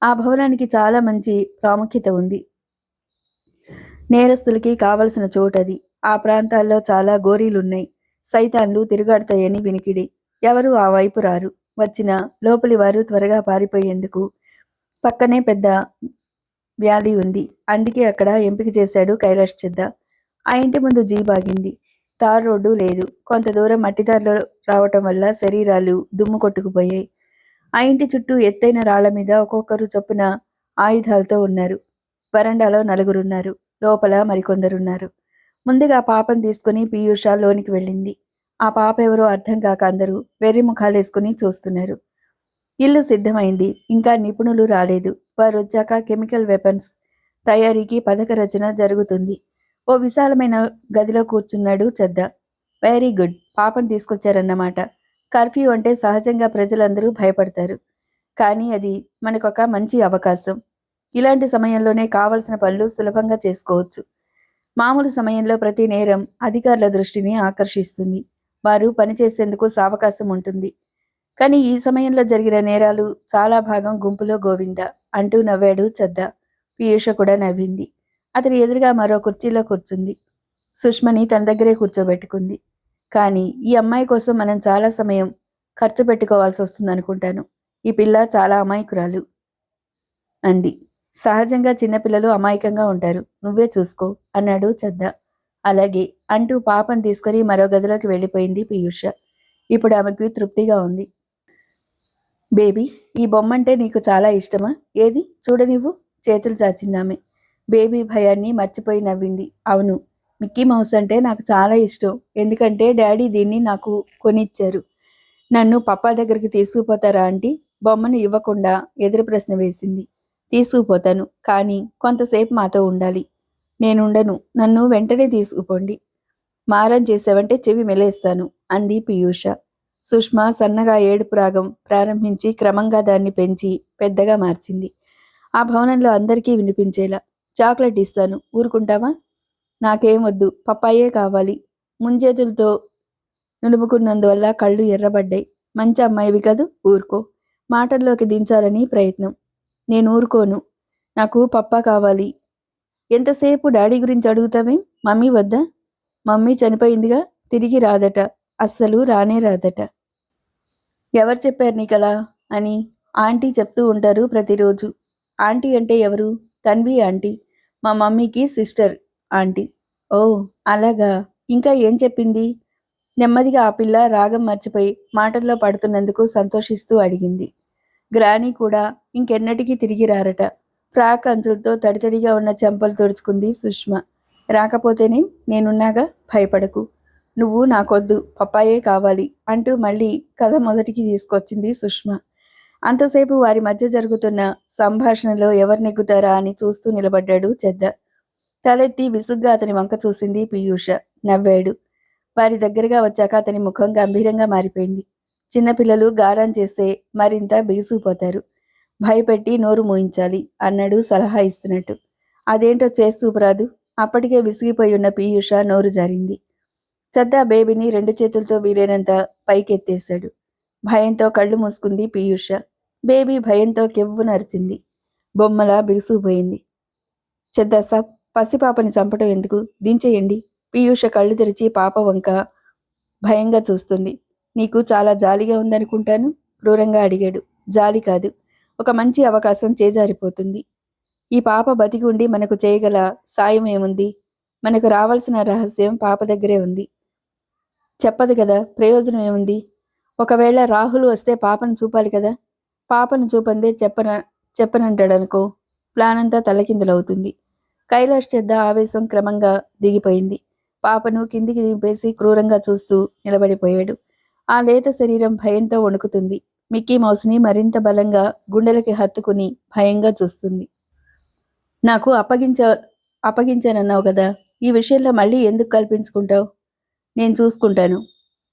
ఆ భవనానికి చాలా మంచి ప్రాముఖ్యత ఉంది. నేరస్తులకి కావలసిన చోటది. ఆ ప్రాంతాల్లో చాలా గోరీలున్నాయి. సైతాన్లు తిరుగాడతాయని వినికిడి. ఎవరూ ఆ వైపు రారు. వచ్చినా లోపలి వారు త్వరగా పారిపోయేందుకు పక్కనే పెద్ద వ్యాలీ ఉంది. అందుకే అక్కడ ఎంపిక చేశాడు కైలాష్ చద్దా. ఆ ఇంటి ముందు జీప్ ఆగింది. తార్ రోడ్డు లేదు. కొంత దూరం మట్టిదారిలో రావటం వల్ల శరీరాలు దుమ్ము కొట్టుకుపోయాయి. ఆ ఇంటి చుట్టూ ఎత్తైన రాళ్ల మీద ఒక్కొక్కరు చొప్పున ఆయుధాలతో ఉన్నారు. వరండాలో 4 లోపల మరికొందరున్నారు. ముందుగా పాపను తీసుకుని పీయూష లోనికి వెళ్ళింది. ఆ పాప ఎవరో అర్థం కాక అందరూ వెర్రి ముఖాలేసుకుని చూస్తున్నారు. ఇల్లు సిద్ధమైంది. ఇంకా నిపుణులు రాలేదు. వారు వచ్చాక కెమికల్ వెపన్స్ తయారీకి పథక రచన జరుగుతుంది. ఓ విశాలమైన గదిలో కూర్చున్నాడు చద్దా. వెరీ గుడ్, పాపను తీసుకొచ్చారన్నమాట. కర్ఫ్యూ అంటే సహజంగా ప్రజలందరూ భయపడతారు. కానీ అది మనకొక మంచి అవకాశం. ఇలాంటి సమయంలోనే కావలసిన పనులు సులభంగా చేసుకోవచ్చు. మామూలు సమయంలో ప్రతి నేరం అధికారుల దృష్టిని ఆకర్షిస్తుంది. వారు పనిచేసేందుకు సావకాశం ఉంటుంది. కానీ ఈ సమయంలో జరిగిన నేరాలు చాలా భాగం గుంపులో గోవింద అంటూ నవ్వాడు చద్ద. పీయూష కూడా నవ్వింది. అతని ఎదురుగా మరో కుర్చీలో కూర్చుంది. సుష్మని తన దగ్గరే కూర్చోబెట్టుకుంది. కానీ ఈ అమ్మాయి కోసం మనం చాలా సమయం ఖర్చు పెట్టుకోవాల్సి వస్తుందనుకుంటాను. ఈ పిల్ల చాలా అమాయకురాలు అంది. సహజంగా చిన్నపిల్లలు అమాయకంగా ఉంటారు, నువ్వే చూసుకో అన్నాడు చద్ద. అలాగే అంటూ పాపను తీసుకుని మరో గదిలోకి వెళ్ళిపోయింది పీయూష. ఇప్పుడు ఆమెకు తృప్తిగా ఉంది. బేబీ, ఈ బొమ్మంటే నీకు చాలా ఇష్టమా? ఏది చూడనివ్వు. చేతులు చాచిందామె. బేబీ భయాన్ని మర్చిపోయి నవ్వింది. అవును, మిక్కీ మౌస్ అంటే నాకు చాలా ఇష్టం. ఎందుకంటే డాడీ దీన్ని నాకు కొనిచ్చారు. నన్ను పప్పా దగ్గరికి తీసుకుపోతారా ఆంటీ? బొమ్మను ఇవ్వకుండా ఎదురు ప్రశ్న వేసింది. తీసుకుపోతాను, కానీ కొంతసేపు మాతో ఉండాలి. నేనుండను, నన్ను వెంటనే తీసుకుపోండి. మారం చేసావంటే చెవి మెలేస్తాను అంది పీయూష. సుష్మా సన్నగా ఏడుపు రాగం ప్రారంభించి క్రమంగా దాన్ని పెంచి పెద్దగా మార్చింది. ఆ భవనంలో అందరికీ వినిపించేలా. చాక్లెట్ ఇస్తాను, ఊరుకుంటావా? నాకేం వద్దు, పప్పాయే కావాలి. ముంజేతులతో నులుముకున్నందువల్ల కళ్ళు ఎర్రబడ్డాయి. మంచి అమ్మాయివి కదూ, ఊరుకో. మాటల్లోకి దించాలని ప్రయత్నం. నేను ఊరుకోను, నాకు పప్పా కావాలి. ఎంతసేపు డాడీ గురించి అడుగుతావేం? మమ్మీ వద్దా? మమ్మీ చనిపోయిందిగా, తిరిగి రాదట. అస్సలు రానే రాదట. ఎవరు చెప్పారు నీకలా అని? ఆంటీ చెప్తూ ఉంటారు ప్రతిరోజు. ఆంటీ అంటే ఎవరు? తన్వి ఆంటీ, మా మమ్మీకి సిస్టర్ ఆంటీ. ఓ అలాగా, ఇంకా ఏం చెప్పింది? నెమ్మదిగా ఆ పిల్ల రాగం మర్చిపోయి మాటల్లో పడుతున్నందుకు సంతోషిస్తూ అడిగింది. గ్రానీ కూడా ఇంకెన్నటికీ తిరిగి రారట. ఫ్రాక్ అంచులతో తడితడిగా ఉన్న చెంపలు తుడుచుకుంది సుష్మ. రాకపోతేనే నేనున్నాగా, భయపడకు. నువ్వు నాకొద్దు, పప్పాయే కావాలి అంటూ మళ్ళీ కథ మొదటికి తీసుకొచ్చింది సుష్మ. అంతసేపు వారి మధ్య జరుగుతున్న సంభాషణలో ఎవరు నెగ్గుతారా అని చూస్తూ నిలబడ్డాడు చెద్ద. తలెత్తి విసుగ్గా అతని వంక చూసింది పీయూష. నవ్వాడు. వారి దగ్గరగా వచ్చాక అతని ముఖం గంభీరంగా మారిపోయింది. చిన్నపిల్లలు గారం చేస్తే మరింత బిగుసుకుపోతారు. భయపెట్టి నోరు మూయించాలి అన్నాడు సలహా ఇస్తున్నట్టు. అదేంటో చేస్తూపురాదు. అప్పటికే విసిగిపోయి ఉన్న పీయూష నోరు జారింది. చద్దా బేబీని 2 చేతులతో వీలైనంత పైకెత్తేశాడు. భయంతో కళ్ళు మూసుకుంది పీయూష. బేబీ భయంతో కెవ్వునరిచింది. బొమ్మలా బిగుసుకుపోయింది. చెద్దా సాబ్, పసిపాపని చంపటం ఎందుకు? దించేయండి. పీయూష కళ్ళు తెరిచి పాప వంక భయంగా చూస్తుంది. నీకు చాలా జాలిగా ఉందనుకుంటాను, క్రూరంగా అడిగాడు. జాలి కాదు, ఒక మంచి అవకాశం చేజారిపోతుంది. ఈ పాప బతికి ఉండి మనకు చేయగల సాయం ఏముంది? మనకు రావాల్సిన రహస్యం పాప దగ్గరే ఉంది. చెప్పదు కదా, ప్రయోజనం ఏముంది? ఒకవేళ రాహుల్ వస్తే పాపను చూపాలి కదా. పాపను చూపందే చెప్పనంటాడనుకో, ప్లాన్ అంతా తలకిందులవుతుంది. కైలాష్ చెద్ద ఆవేశం క్రమంగా దిగిపోయింది. పాపను కిందికి దింపేసి క్రూరంగా చూస్తూ నిలబడిపోయాడు. ఆ లేత శరీరం భయంతో వణుకుతుంది. మిక్కీ మౌస్ని మరింత బలంగా గుండెలకి హత్తుకుని భయంగా చూస్తుంది. నాకు అప్పగించానన్నావు కదా, ఈ విషయంలో మళ్ళీ ఎందుకు కల్పించుకుంటావు? నేను చూసుకుంటాను.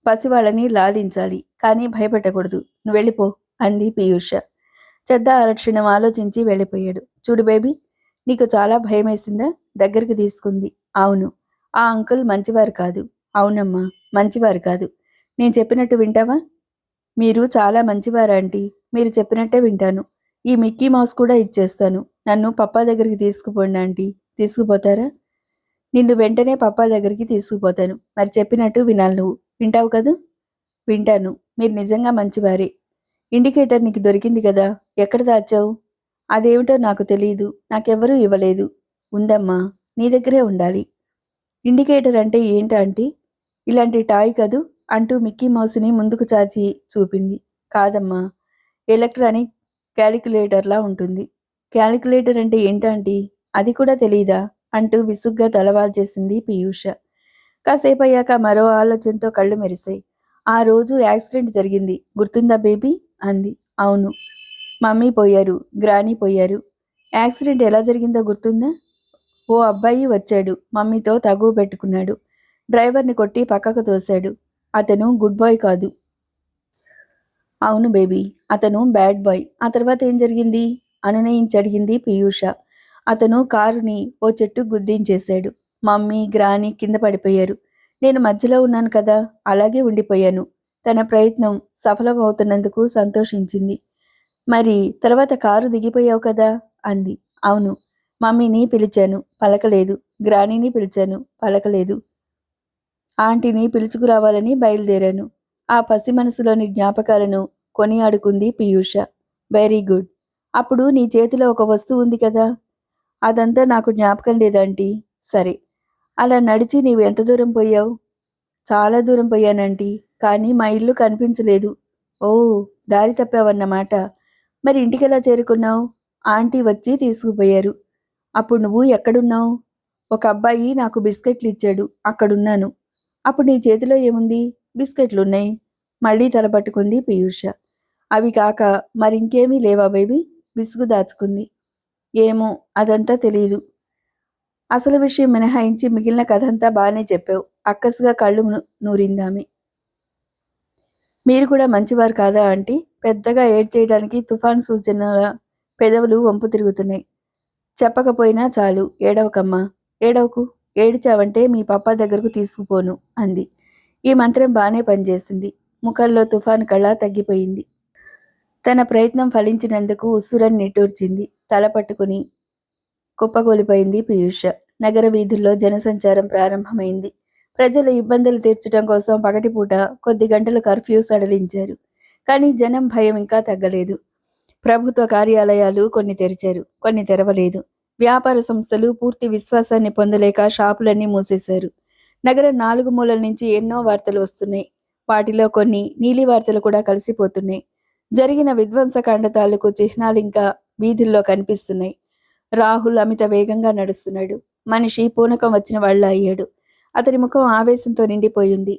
పసివాళ్ళని లాలించాలి, కానీ భయపెట్టకూడదు. నువ్వు వెళ్ళిపో అంది పీయూష. చెద్ద అరక్షణం ఆలోచించి వెళ్ళిపోయాడు. చూడు బేబీ, నీకు చాలా భయమేసిందా? దగ్గరికి తీసుకుంది. అవును, ఆ అంకుల్ మంచివారు కాదు. అవునమ్మా, మంచివారు కాదు. నేను చెప్పినట్టు వింటావా? మీరు చాలా మంచివారు ఆంటీ, మీరు చెప్పినట్టే వింటాను. ఈ మిక్కీ మౌస్ కూడా ఇచ్చేస్తాను. నన్ను పప్పా దగ్గరికి తీసుకుపోండి ఆంటీ. తీసుకుపోతారా? నిన్ను వెంటనే పప్పా దగ్గరికి తీసుకుపోతాను. మరి చెప్పినట్టు వినాలి. నువ్వు వింటావు కదూ? వింటాను. మీరు నిజంగా మంచివారే. ఇండికేటర్ నీకు దొరికింది కదా, ఎక్కడ దాచావు? అదేమిటో నాకు తెలియదు, నాకెవ్వరూ ఇవ్వలేదు. ఉందమ్మా, నీ దగ్గరే ఉండాలి. ఇండికేటర్ అంటే ఏంటంటే ఇలాంటి టాయ్ కదూ అంటూ మిక్కీ మౌస్ని ముందుకు చాచి చూపింది. కాదమ్మా, ఎలక్ట్రానిక్ క్యాలిక్యులేటర్లా ఉంటుంది. క్యాలిక్యులేటర్ అంటే ఏంటంటే అది కూడా తెలీదా అంటూ విసుగ్గా తలవాల్చేసింది పీయూష. కాసేపయ్యాక మరో ఆలోచనతో కళ్ళు మెరిశాయి. ఆ రోజు యాక్సిడెంట్ జరిగింది, గుర్తుందా బేబీ అంది. అవును, మమ్మీ పోయారు, గ్రానీ పోయారు. యాక్సిడెంట్ ఎలా జరిగిందో గుర్తుందా? ఓ అబ్బాయి వచ్చాడు, మమ్మీతో తగువ పెట్టుకున్నాడు. డ్రైవర్ని కొట్టి పక్కకు తోశాడు. అతను గుడ్ బాయ్ కాదు. అవును బేబీ, అతను బ్యాడ్ బాయ్. ఆ తర్వాత ఏం జరిగింది అనునయించడిగింది పీయూష. అతను కారుని ఓ చెట్టు గుద్దించేశాడు. మమ్మీ గ్రానీ కింద పడిపోయారు. నేను మధ్యలో ఉన్నాను కదా, అలాగే ఉండిపోయాను. తన ప్రయత్నం సఫలమవుతున్నందుకు సంతోషించింది. మరి తర్వాత కారు దిగిపోయావు కదా అంది. అవును. మమ్మీని పిలిచాను, పలకలేదు. గ్రానీని పిలిచాను, పలకలేదు. ఆంటీని పిలుచుకురావాలని బయలుదేరాను. ఆ పసి మనసులోని జ్ఞాపకాలను కొనియాడుకుంది పీయూష. Very good. అప్పుడు నీ చేతిలో ఒక వస్తువు ఉంది కదా. అదంతా నాకు జ్ఞాపకం లేదాంటీ. సరే, అలా నడిచి నీవు ఎంత దూరం పోయావు? చాలా దూరం పోయానంటీ. కానీ మా ఇల్లు కనిపించలేదు. ఓ, దారి తప్పావన్నమాట. మరి ఇంటికెలా చేరుకున్నావు? ఆంటీ వచ్చి తీసుకుపోయారు. అప్పుడు నువ్వు ఎక్కడున్నావు? ఒక అబ్బాయి నాకు బిస్కెట్లు ఇచ్చాడు, అక్కడున్నాను. అప్పుడు నీ చేతిలో ఏముంది? బిస్కెట్లున్నాయి. మళ్ళీ తలపట్టుకుంది పీయూష. అవి కాక మరింకేమీ లేవా బేబీ? విసుగు దాచుకుంది. ఏమో, అదంతా తెలీదు. అసలు విషయం మినహాయించి మిగిలిన కథంతా బాగానే చెప్పావు. అక్కసుగా కళ్ళు నూరిందామె. మీరు కూడా మంచివారు కాదా ఆంటీ? పెద్దగా ఏడ్చేయడానికి తుఫాన్ సూచనల పెదవులు వంపు తిరుగుతున్నాయి. చెప్పకపోయినా చాలు, ఏడవకమ్మా. ఏడవకు. ఏడిచావంటే మీ పప్పా దగ్గరకు తీసుకుపోను అంది. ఈ మంత్రం బాగానే పనిచేసింది. ముఖంలో తుఫాను కళ తగ్గిపోయింది. తన ప్రయత్నం ఫలించినందుకు ఉస్సురని నిట్టూర్చింది. తల పట్టుకుని కుప్పకూలిపోయింది పీయూష. నగర వీధుల్లో జనసంచారం ప్రారంభమైంది. ప్రజల ఇబ్బందులు తీర్చడం కోసం పగటిపూట కొద్ది గంటలు కర్ఫ్యూ సడలించారు. కానీ జనం భయం ఇంకా తగ్గలేదు. ప్రభుత్వ కార్యాలయాలు కొన్ని తెరిచారు, కొన్ని తెరవలేదు. వ్యాపార సంస్థలు పూర్తి విశ్వాసాన్ని పొందలేక షాపులన్నీ మూసేశారు. నగరం 4 మూలల నుంచి ఎన్నో వార్తలు వస్తున్నాయి. వాటిలో కొన్ని నీలి వార్తలు కూడా కలిసిపోతున్నాయి. జరిగిన విధ్వంసకాండ తాలూకు చిహ్నాలు ఇంకా వీధుల్లో కనిపిస్తున్నాయి. రాహుల్ అమిత వేగంగా నడుస్తున్నాడు. మనిషి పూనకం వచ్చిన వాళ్ళ అయ్యాడు. అతని ముఖం ఆవేశంతో నిండిపోయింది.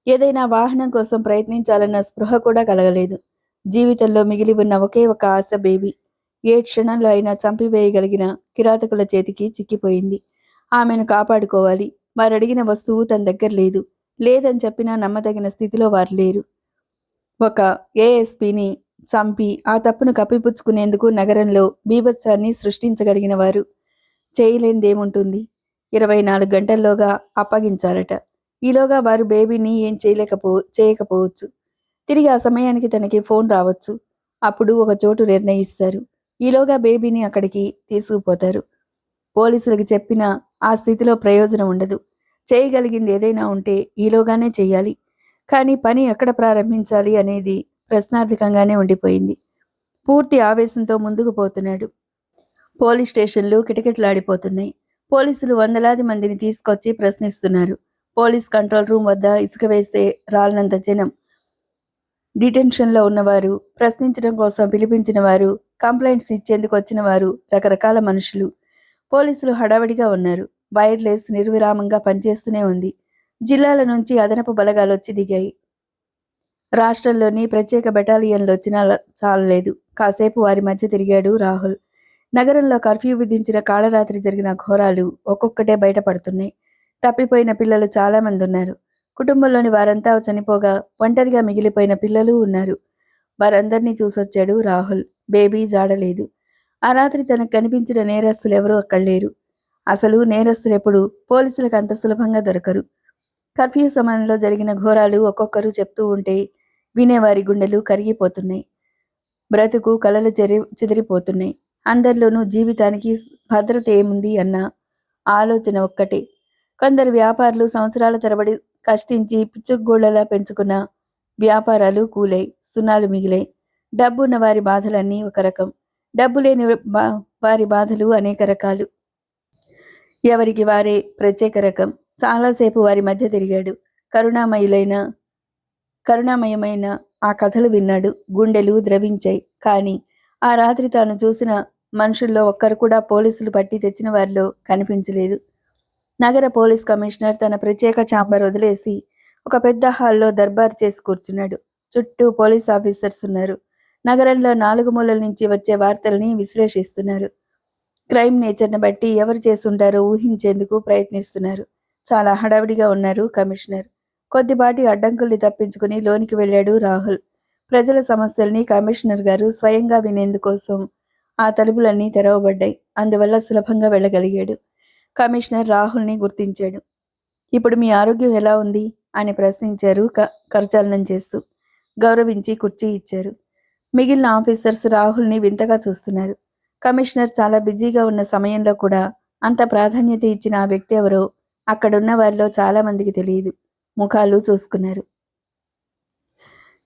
ఏదైనా వాహనం కోసం ప్రయత్నించాలన్న స్పృహ కూడా కలగలేదు. జీవితంలో మిగిలి ఉన్న ఒకే ఒక ఆశ బేబీ. ఏ క్షణంలో అయినా చంపివేయగలిగిన కిరాతకుల చేతికి చిక్కిపోయింది. ఆమెను కాపాడుకోవాలి. వారడిగిన వస్తువు తన దగ్గర లేదు. లేదని చెప్పినా నమ్మదగిన స్థితిలో వారు లేరు. ఒక ఏఎస్పీని చంపి ఆ తప్పును కప్పిపుచ్చుకునేందుకు నగరంలో బీభత్సాన్ని సృష్టించగలిగిన వారు. చేయలేనిదేముంటుంది? 24 గంటల్లోగా అప్పగించాలట. ఈలోగా వారు బేబీని ఏం చేయకపోవచ్చు. తిరిగి ఆ సమయానికి తనకి ఫోన్ రావచ్చు. అప్పుడు ఒక చోటు నిర్ణయిస్తారు. ఈలోగా బేబీని అక్కడికి తీసుకుపోతారు. పోలీసులకు చెప్పినా ఆ స్థితిలో ప్రయోజనం ఉండదు. చేయగలిగింది ఏదైనా ఉంటే ఈలోగానే చెయ్యాలి. కానీ పని ఎక్కడ ప్రారంభించాలి అనేది ప్రశ్నార్థకంగానే ఉండిపోయింది. పూర్తి ఆవేశంతో ముందుకు పోతున్నాడు. పోలీస్ స్టేషన్లు కిటకిటలాడిపోతున్నాయి. పోలీసులు వందలాది మందిని తీసుకొచ్చి ప్రశ్నిస్తున్నారు. పోలీస్ కంట్రోల్ రూమ్ వద్ద ఇసుక వేస్తే రాలనంత జనం. డిటెన్షన్లో ఉన్నవారు, ప్రశ్నించడం కోసం పిలిపించిన వారు, కంప్లైంట్స్ ఇచ్చేందుకు వచ్చిన వారు, రకరకాల మనుషులు. పోలీసులు హడావిడిగా ఉన్నారు. వైర్లెస్ నిర్విరామంగా పనిచేస్తూనే ఉంది. జిల్లాల నుంచి అదనపు బలగాలొచ్చి దిగాయి. రాష్ట్రంలోని ప్రత్యేక బెటాలియన్లు వచ్చినా చాలలేదు. కాసేపు వారి మధ్య తిరిగాడు రాహుల్. నగరంలో కర్ఫ్యూ విధించిన కాళరాత్రి జరిగిన ఘోరాలు ఒక్కొక్కటే బయటపడుతున్నాయి. తప్పిపోయిన పిల్లలు చాలామంది ఉన్నారు. కుటుంబంలోని వారంతా చనిపోగా ఒంటరిగా మిగిలిపోయిన పిల్లలు ఉన్నారు. వారందరినీ చూసొచ్చాడు రాహుల్. బేబీ జాడలేదు. ఆ రాత్రి తనకు కనిపించిన నేరస్తులెవరూ అక్కడ లేరు. అసలు నేరస్తులెప్పుడు పోలీసులకు అంత సులభంగా దొరకరు. కర్ఫ్యూ సమయంలో జరిగిన ఘోరాలు ఒక్కొక్కరు చెప్తూ ఉంటే వినేవారి గుండెలు కరిగిపోతున్నాయి. బ్రతుకు కలలు చెదిరిపోతున్నాయి. అందరిలోనూ జీవితానికి భద్రత ఏముంది అన్న ఆలోచన ఒక్కటే. కొందరు వ్యాపారులు సంవత్సరాల తరబడి కష్టించి పిచ్చుగోళ్లలా పెంచుకున్న వ్యాపారాలు కూలాయి, సున్నాలు మిగిలాయి. డబ్బున్న వారి బాధలన్నీ ఒక రకం, డబ్బు లేని వారి బాధలు అనేక రకాలు. ఎవరికి వారే ప్రత్యేక రకం. చాలాసేపు వారి మధ్య తిరిగాడు. కరుణామయమైన ఆ కథలు విన్నాడు. గుండెలు ద్రవించాయి. కానీ ఆ రాత్రి తాను చూసిన మనుషుల్లో ఒక్కరు కూడా పోలీసులు పట్టి తెచ్చిన వారిలో కనిపించలేదు. నగర పోలీస్ కమిషనర్ తన ప్రత్యేక ఛాంబర్ వదిలేసి ఒక పెద్ద హాల్లో దర్బారు చేసి కూర్చున్నాడు. చుట్టూ పోలీస్ ఆఫీసర్స్ ఉన్నారు. నగరంలో 4 మూలల నుంచి వచ్చే వార్తల్ని విశ్లేషిస్తున్నారు. క్రైమ్ నేచర్ని బట్టి ఎవరు చేసుంటారో ఊహించేందుకు ప్రయత్నిస్తున్నారు. చాలా హడావిడిగా ఉన్నారు కమిషనర్. కొద్దిపాటి అడ్డంకుల్ని తప్పించుకుని లోనికి వెళ్ళాడు రాహుల్. ప్రజల సమస్యల్ని కమిషనర్ గారు స్వయంగా వినేందుకోసం ఆ తలుపులన్నీ తెరవబడ్డాయి. అందువల్ల సులభంగా వెళ్ళగలిగాడు. కమిషనర్ రాహుల్ని గుర్తించాడు. ఇప్పుడు మీ ఆరోగ్యం ఎలా ఉంది అని ప్రశ్నించారు కరచాలనం చేస్తూ. గౌరవించి కుర్చీ ఇచ్చారు. మిగిలిన ఆఫీసర్స్ రాహుల్ని వింతగా చూస్తున్నారు. కమిషనర్ చాలా బిజీగా ఉన్న సమయంలో కూడా అంత ప్రాధాన్యత ఇచ్చిన ఆ వ్యక్తి ఎవరో అక్కడున్న వారిలో చాలా మందికి తెలియదు. ముఖాలు చూసుకున్నారు.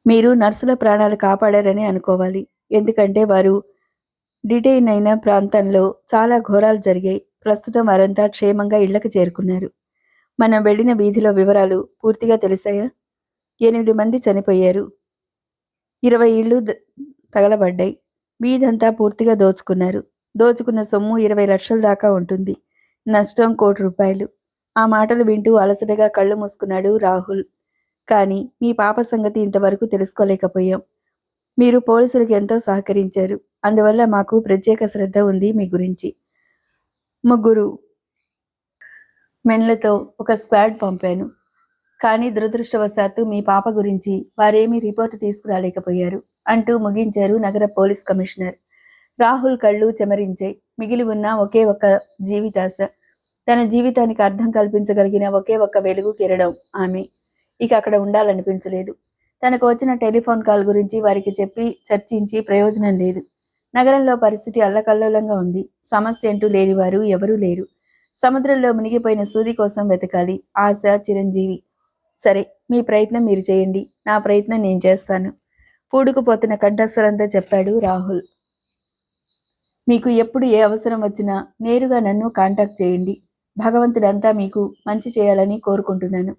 మీరు నర్సుల ప్రాణాలు కాపాడారని అనుకోవాలి. ఎందుకంటే వారు డిటైన్ అయిన ప్రాంతంలో చాలా ఘోరాలు జరిగాయి. ప్రస్తుతం వారంతా క్షేమంగా ఇళ్లకు చేరుకున్నారు. మనం వెళ్ళిన వీధిలో వివరాలు పూర్తిగా తెలిసాయా? 8 మంది చనిపోయారు. 20 ఇళ్ళు తగలబడ్డాయి. వీధంతా పూర్తిగా దోచుకున్నారు. దోచుకున్న సొమ్ము 20 లక్షల దాకా ఉంటుంది. నష్టం ₹1,00,00,000. ఆ మాటలు వింటూ అలసటగా కళ్ళు మూసుకున్నాడు రాహుల్. కానీ మీ పాప సంగతి ఇంతవరకు తెలుసుకోలేకపోయాం. మీరు పోలీసులకు ఎంతో సహకరించారు. అందువల్ల మాకు ప్రత్యేక శ్రద్ధ ఉంది మీ గురించి. 3 మెన్లతో ఒక స్క్వాడ్ పంపాను. కానీ దురదృష్టవశాత్తు మీ పాప గురించి వారేమీ రిపోర్టు తీసుకురాలేకపోయారు అంటూ ముగించారు నగర పోలీస్ కమిషనర్. రాహుల్ కళ్ళు చెమరించాయి. మిగిలి ఉన్న ఒకే ఒక్క జీవితాశ. తన జీవితానికి అర్థం కల్పించగలిగిన ఒకే ఒక్క వెలుగు కిరణం ఆమె. ఇక అక్కడ ఉండాలనిపించలేదు. తనకు వచ్చిన టెలిఫోన్ కాల్ గురించి వారికి చెప్పి చర్చించి ప్రయోజనం లేదు. నగరంలో పరిస్థితి అల్లకల్లోలంగా ఉంది. సమస్య అంటూ లేనివారు ఎవరూ లేరు. సముద్రంలో మునిగిపోయిన సూది కోసం వెతకాలి. ఆశ చిరంజీవి. సరే, మీ ప్రయత్నం మీరు చేయండి. నా ప్రయత్నం నేను చేస్తాను. పూడుకుపోతున్న కంఠస్వరంతో చెప్పాడు రాహుల్. మీకు ఎప్పుడు ఏ అవసరం వచ్చినా నేరుగా నన్ను కాంటాక్ట్ చేయండి. భగవంతుడంతా మీకు మంచి చేయాలని కోరుకుంటున్నాను.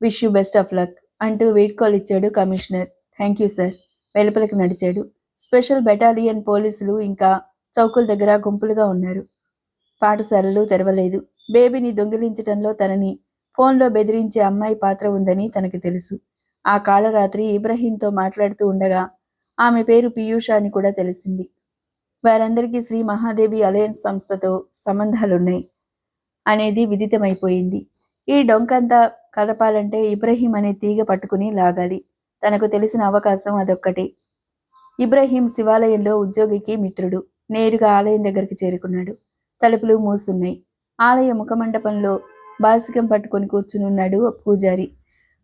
Wish you best of luck అంటూ వీడ్కోలు ఇచ్చాడు కమిషనర్. Thank you sir. వెలుపలికి నడిచాడు. స్పెషల్ బెటాలియన్ పోలీసులు ఇంకా చౌకుల దగ్గర గుంపులుగా ఉన్నారు. పాఠశాలలు తెరవలేదు. బేబీని దొంగిలించటంలో తనని ఫోన్లో బెదిరించే అమ్మాయి పాత్ర ఉందని తనకు తెలుసు. ఆ కాళరాత్రి ఇబ్రహీంతో మాట్లాడుతూ ఉండగా ఆమె పేరు పీయూష అని కూడా తెలిసింది. వారందరికీ శ్రీ మహాదేవి అలయన్స్ సంస్థతో సంబంధాలున్నాయి అనేది విదితమైపోయింది. ఈ డొంకంతా కదపాలంటే ఇబ్రహీం అనే తీగ పట్టుకుని లాగాలి. తనకు తెలిసిన అవకాశం అదొక్కటే. ఇబ్రహీం శివాలయంలో ఉద్యోగికి మిత్రుడు. నేరుగా ఆలయం దగ్గరికి చేరుకున్నాడు. తలుపులు మూసున్నాయి. ఆలయ ముఖమండపంలో బాసికం పట్టుకొని కూర్చునున్నాడు పూజారి.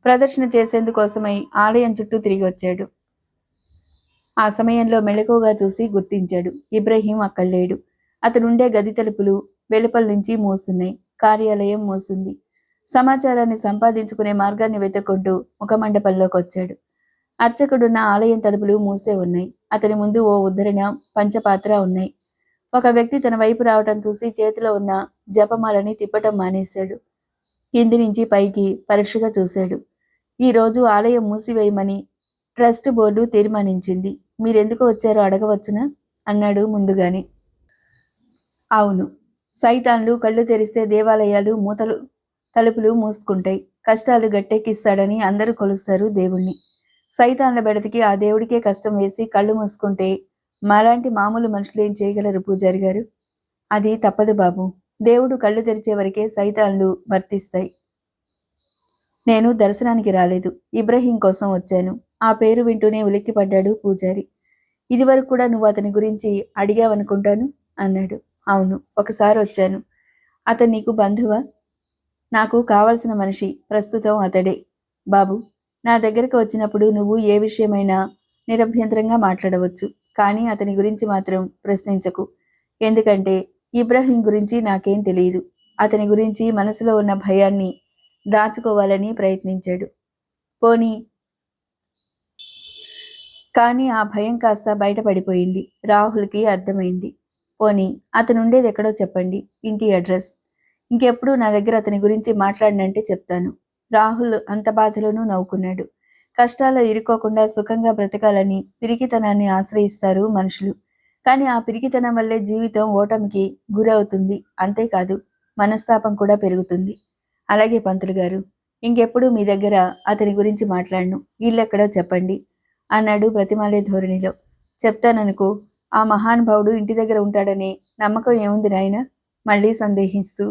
ప్రదర్శన చేసేందుకోసమై ఆలయం చుట్టూ తిరిగి వచ్చాడు. ఆ సమయంలో మెళకువగా చూసి గుర్తించాడు. ఇబ్రహీం అక్కడ లేడు. అతనుండే గది తలుపులు వెలుపల నుంచి మూసున్నాయి. కార్యాలయం మూసుంది. సమాచారాన్ని సంపాదించుకునే మార్గాన్ని వెతుక్కుంటూ ముఖమండపంలోకి వచ్చాడు. అర్చకుడున్న ఆలయం తలుపులు మూసే ఉన్నాయి. అతని ముందు ఓ ఉద్ధరణ, పంచపాత్ర ఉన్నాయి. ఒక వ్యక్తి తన వైపు రావటం చూసి చేతిలో ఉన్న జపమాలని తిప్పటం మానేశాడు. కింది నుంచి పైకి పరీక్షగా చూశాడు. ఈరోజు ఆలయం మూసివేయమని ట్రస్ట్ బోర్డు తీర్మానించింది. మీరెందుకు వచ్చారో అడగవచ్చునా అన్నాడు ముందుగానే. అవును, సైతాన్లు కళ్ళు తెరిస్తే దేవాలయాలు తలుపులు మూసుకుంటాయి. కష్టాలు గట్టెక్కిస్తాడని అందరూ కొలుస్తారు దేవుణ్ణి. సైతాన్ల బెడతికి ఆ దేవుడికే కష్టం వేసి కళ్ళు మూసుకుంటే మాలాంటి మామూలు మనుషులు ఏం చేయగలరు పూజారి గారు? అది తప్పదు బాబు. దేవుడు కళ్ళు తెరిచే వరకే సైతాన్లు వర్తిస్తాయి. నేను దర్శనానికి రాలేదు. ఇబ్రహీం కోసం వచ్చాను. ఆ పేరు వింటూనే ఉలిక్కిపడ్డాడు పూజారి. ఇదివరకు కూడా నువ్వు అతని గురించి అడిగావనుకుంటాను అన్నాడు. అవును, ఒకసారి వచ్చాను. అతను నీకు బంధువా? నాకు కావలసిన మనిషి ప్రస్తుతం అతడే. బాబు, నా దగ్గరకు వచ్చినప్పుడు నువ్వు ఏ విషయమైనా నిరభ్యంతరంగా మాట్లాడవచ్చు. కానీ అతని గురించి మాత్రం ప్రశ్నించకు. ఎందుకంటే ఇబ్రహీం గురించి నాకేం తెలియదు. అతని గురించి మనసులో ఉన్న భయాన్ని దాచుకోవాలని ప్రయత్నించాడు. పోనీ కానీ ఆ భయం కాస్త బయటపడిపోయింది. రాహుల్కి అర్థమైంది. పోనీ అతనుండేది ఎక్కడో చెప్పండి, ఇంటి అడ్రస్. ఇంకెప్పుడు నా దగ్గర అతని గురించి మాట్లాడినంటే చెప్తాను. రాహుల్ అంత బాధలోనూ నవ్వుకున్నాడు. కష్టాల్లో ఇరుక్కోకుండా సుఖంగా బ్రతకాలని పిరికితనాన్ని ఆశ్రయిస్తారు మనుషులు. కానీ ఆ పిరికితనం వల్లే జీవితం ఓటమికి గురవుతుంది. అంతేకాదు, మనస్తాపం కూడా పెరుగుతుంది. అలాగే పంతులు గారు, ఇంకెప్పుడు మీ దగ్గర అతని గురించి మాట్లాడను. ఇల్లెక్కడో చెప్పండి అన్నాడు బ్రతిమాలే ధోరణిలో. చెప్తాననుకో, ఆ మహానుభావుడు ఇంటి దగ్గర ఉంటాడనే నమ్మకం ఏముంది నాయన? మళ్ళీ సందేహిస్తూ.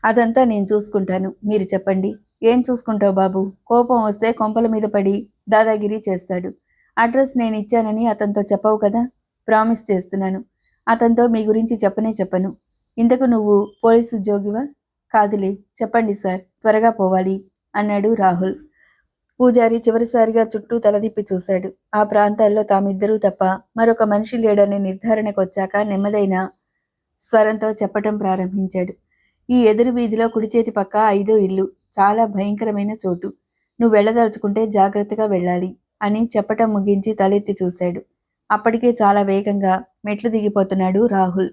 అదంతా నేను చూసుకుంటాను, మీరు చెప్పండి. ఏం చూసుకుంటావు బాబు? కోపం వస్తే కొంపల మీద పడి దాదాగిరి చేస్తాడు. అడ్రస్ నేను ఇచ్చానని అతనితో చెప్పవు కదా? ప్రామిస్ చేస్తున్నాను. అతనితో మీ గురించి చెప్పనే చెప్పను. ఇంతకు నువ్వు పోలీసు ఉద్యోగివా? కాదులే, చెప్పండి సార్. త్వరగా పోవాలి అన్నాడు రాహుల్. పూజారి చివరిసారిగా చుట్టూ తలదిప్పి చూశాడు. ఆ ప్రాంతాల్లో తామిద్దరూ తప్ప మరొక మనిషి లేడని నిర్ధారణకొచ్చాక నెమ్మదైన స్వరంతో చెప్పటం ప్రారంభించాడు. ఈ ఎదురు వీధిలో కుడిచేతి పక్క 5వ ఇల్లు. చాలా భయంకరమైన చోటు. నువ్వు వెళ్ళదలుచుకుంటే జాగ్రత్తగా వెళ్ళాలి అని చెప్పటం ముగించి తలెత్తి చూశాడు. అప్పటికే చాలా వేగంగా మెట్లు దిగిపోతున్నాడు రాహుల్.